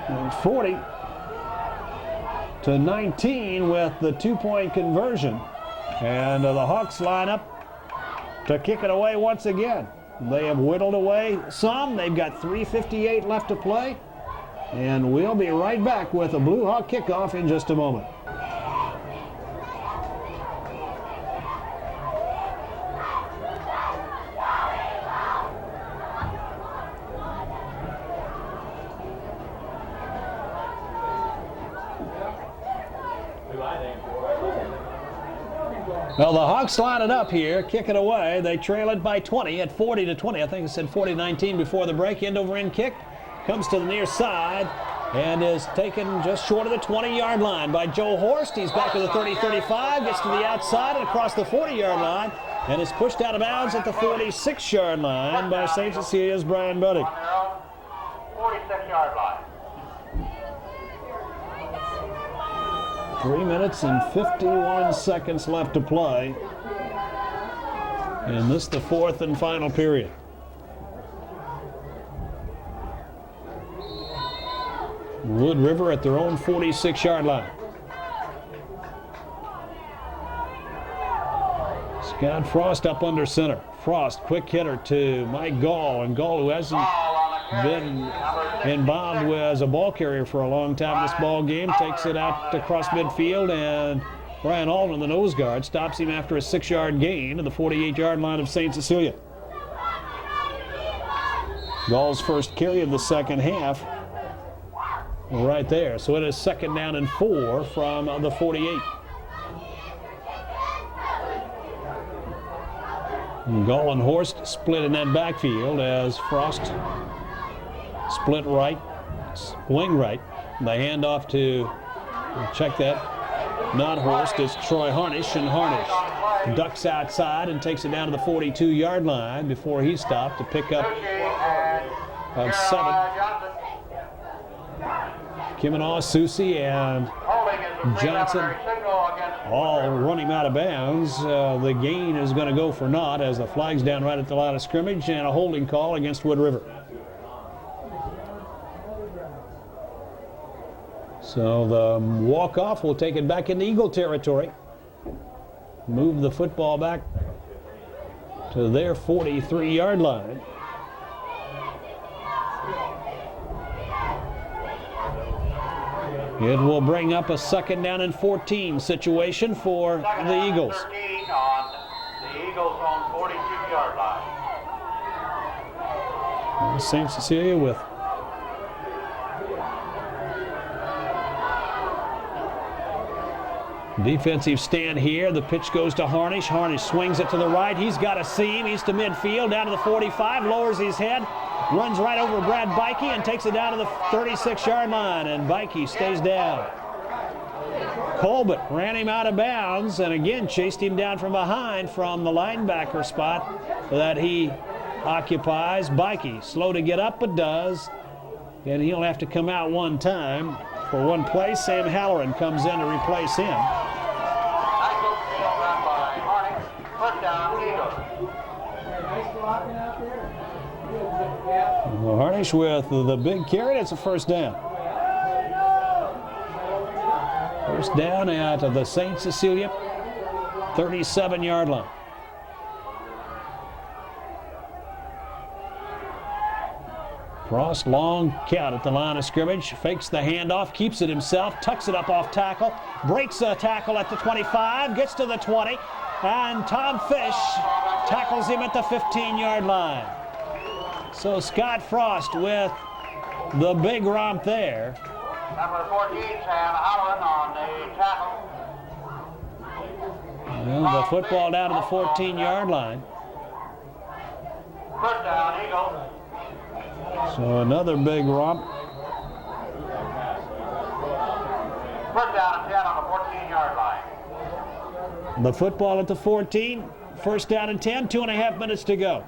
40-19 with the 2-point conversion. And the Hawks line up to kick it away once again. They have whittled away some. They've got 3:58 left to play. And we'll be right back with a Blue Hawk kickoff in just a moment. Well, the Hawks line it up here, kick it away. They trail it by 20 at 40-20. I think it said 40-19 before the break. End-over-end kick comes to the near side and is taken just short of the 20-yard line by Joe Horst. He's back to the 30-35, gets to the outside and across the 40-yard line, and is pushed out of bounds at the 46-yard line by St. Cecilia's Brian Buddick.
46-yard line.
3 minutes and 51 seconds left to play. And this the 4th and final period. Wood River at their own 46-yard line. Scott Frost up under center. Frost, quick hitter to Mike Gall, and Gall, who hasn't been involved as a ball carrier for a long time in this ball game, takes it out across midfield, and Brian Alden, the nose guard, stops him after a 6-yard gain to the 48-yard line of St. Cecilia. Gall's first carry of the second half right there. So it is 2nd down and 4 from the 48. Gall and Horst split in that backfield as Frost split right, wing right. The handoff to, check that, not Horst, it's Troy Harnish, and Harnish ducks outside and takes it down to the 42-yard line before he stopped to pick up 7. Kimmenaugh, Susie, and Johnson all run him out of bounds. The gain is going to go for naught as the flag's down right at the line of scrimmage, and a holding call against Wood River. So the walk-off will take it back into Eagle territory. Move the football back to their 43-yard line. It will bring up a 2nd down and 14 situation for the Eagles.
13 on the Eagles on 42-yard line.
St. Cecilia with defensive stand here. The pitch goes to Harnish. Harnish swings it to the right. He's got a seam. He's to midfield, down to the 45, lowers his head, runs right over Brad Bikey and takes it down to the 36-yard line, and Bikey stays down. Colbert ran him out of bounds and again chased him down from behind from the linebacker spot that he occupies. Bikey slow to get up, but does, and he'll have to come out one time for one play. Sam Halloran comes in to replace him. Well, Harnish with the big carry. It's a 1st down. 1st down at the St. Cecilia 37-yard line. Frost, long count at the line of scrimmage, fakes the handoff, keeps it himself, tucks it up off tackle, breaks a tackle at the 25, gets to the 20, and Tom Fish tackles him at the 15-yard line. So Scott Frost with the big romp there.
Number 14, Sam Halloran on the tackle.
Well, the football down to the 14-yard line.
1st down, Eagles.
So another big romp.
1st down and 10 on the 14-yard line.
The football at the 14, 1st down and 10, 2.5 minutes to go.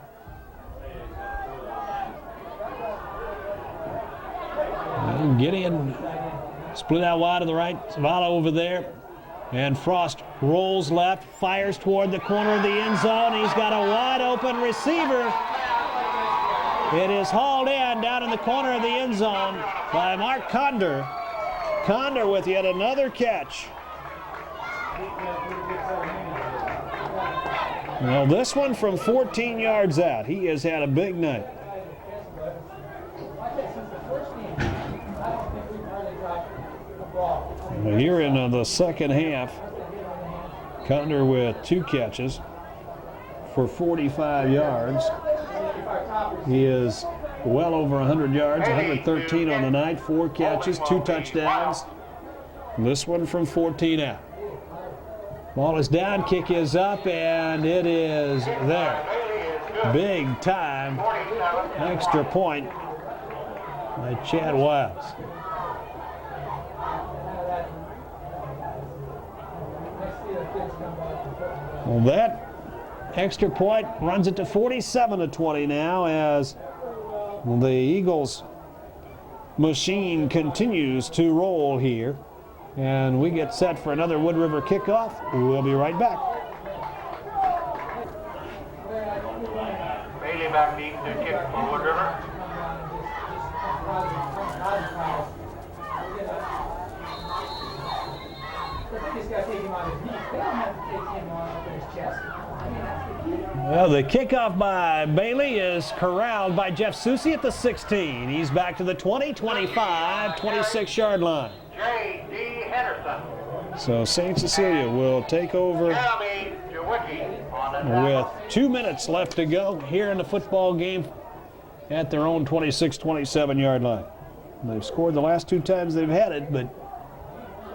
And Gideon split out wide to the right. Zavala over there. And Frost rolls left, fires toward the corner of the end zone. He's got a wide open receiver. It is hauled in down in the corner of the end zone by Mark Condor. Condor with yet another catch. Well, this one from 14 yards out. He has had a big night. Well, here in the second half, Condor with 2 catches for 45 yards. He is well over 100 yards, 113 on the night, 4 catches, 2 touchdowns. This one from 14 out. Ball is down, kick is up, and it is there. Big time extra point by Chad Wiles. Well, that extra point runs it to 47-20 now as the Eagles machine continues to roll here. And we get set for another Wood River kickoff. We'll be right back.
Bailey back deep to kick for Wood River.
I think he's got to take him on his knees. They don't have to take him on his chest.
Well, the kickoff by Bailey is corralled by Jeff Susi at the 16. He's back to the 20, 25, 26-yard line.
J.D. Henderson.
So St. Cecilia will take over
Jeremy Jawicki on the
with 2 minutes left to go here in the football game at their own 26, 27-yard line. They've scored the last 2 times they've had it, but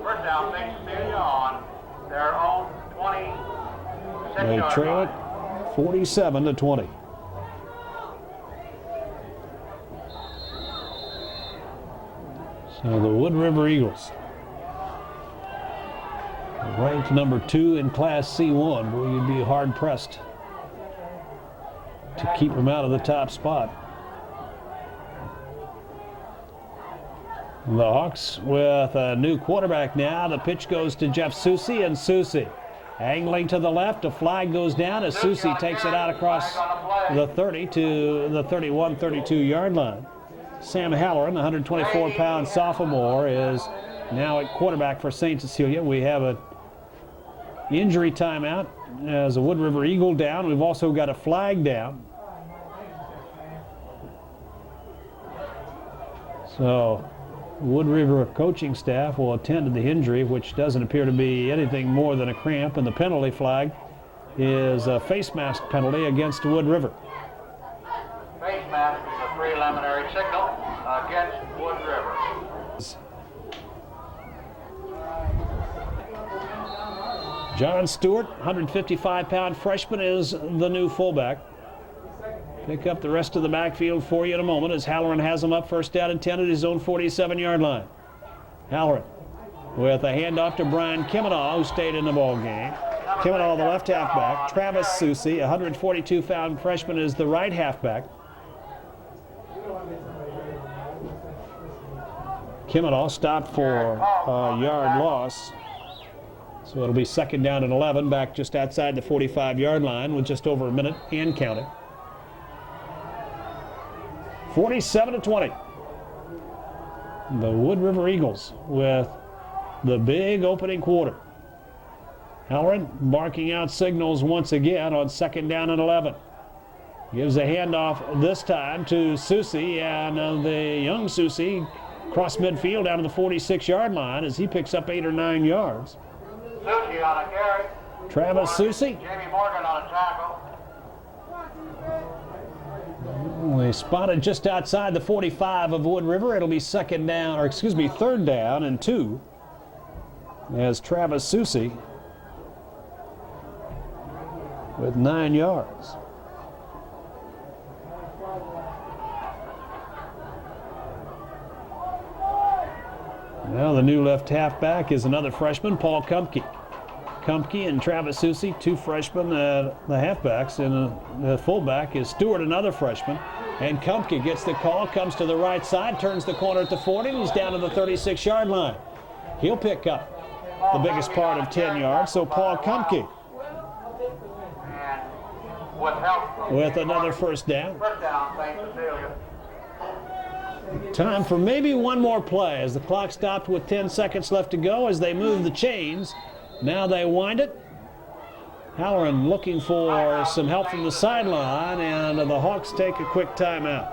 First down, St. Cecilia on their own 26
they
yard
trail it
line.
47-20. So the Wood River Eagles, ranked number 2 in Class C1, boy, you'd be hard pressed to keep them out of the top spot. The Hawks with a new quarterback now. The pitch goes to Jeff Susi, and Susi angling to the left. A flag goes down as Susi takes it out across the 30 to the 31, 32-yard line. Sam Halloran, the 124-pound sophomore, is now at quarterback for St. Cecilia. We have an injury timeout as a Wood River Eagle down. We've also got a flag down. So Wood River coaching staff will attend to the injury, which doesn't appear to be anything more than a cramp, and the penalty flag is a face mask penalty against Wood River.
Face mask is a preliminary signal against Wood River.
John Stewart, 155-pound freshman, is the new fullback. Pick up the rest of the backfield for you in a moment as Halloran has him up first down and 10 at his own 47-yard line. Halloran with a handoff to Brian Kimmenaugh, who stayed in the ball game. Kimmenaugh, the left halfback. Travis Susi, 142-pound freshman, is the right halfback. Kimmenaugh stopped for a yard loss. So it'll be second down and 11, back just outside the 45-yard line with just over a minute and counting. 47-20. The Wood River Eagles with the big opening quarter. Halloran barking out signals once again on second down and 11. Gives a handoff this time to Susi, and the young Susi cross midfield down to the 46-yard line as he picks up 8 or 9 yards.
Susi on a carry.
Travis Susi.
Jamie Morgan on a tackle.
They spotted just outside the 45 of Wood River. It'll be third down and 2 as Travis Susi with 9 yards. Now the new left halfback is another freshman, Paul Kumpke. Kumpke and Travis Susi, 2 freshmen, the halfbacks, and the fullback is Stewart, another freshman. And Kumpke gets the call, comes to the right side, turns the corner at the 40, and he's down to the 36-yard line. He'll pick up the biggest part of 10 yards, so Paul Kumpke with another first down.
First down, St. Cecilia.
Time for maybe one more play as the clock stopped with 10 seconds left to go as they move the chains. Now they wind it. Halloran looking for some help from the sideline, and the Hawks take a quick timeout.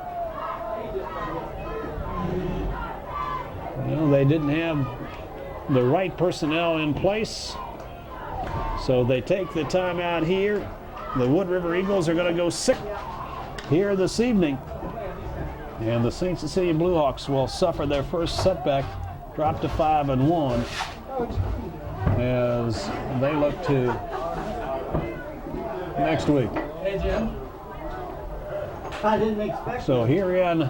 Well, they didn't have the right personnel in place, so they take the timeout here. The Wood River Eagles are going to go sick here this evening, and the St. Cecilia Bluehawks will suffer their first setback, drop to 5-1 as they look to next week.
Hey, Jim. I didn't expect
So here in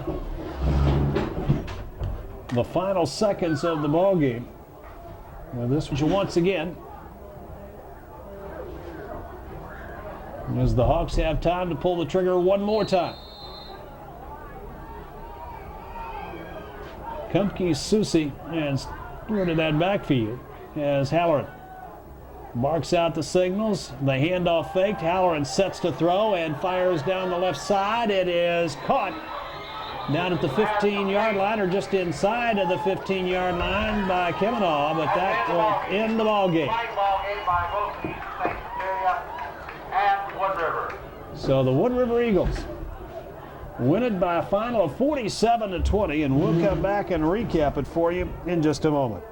the final seconds of the ball game, well, this was once again as the Hawks have time to pull the trigger one more time. Kumpke, Susi, and Stewart in that backfield as Halloran marks out the signals. The handoff faked. Halloran sets to throw and fires down the left side. It is caught down at the 15-yard line, or just inside of the 15-yard line by Kimmenaugh, but that will end the ball game.
Ball game by both teams, St. Cecilia and
So the Wood River Eagles win it by a final of 47-20, and we'll come back and recap it for you in just a moment.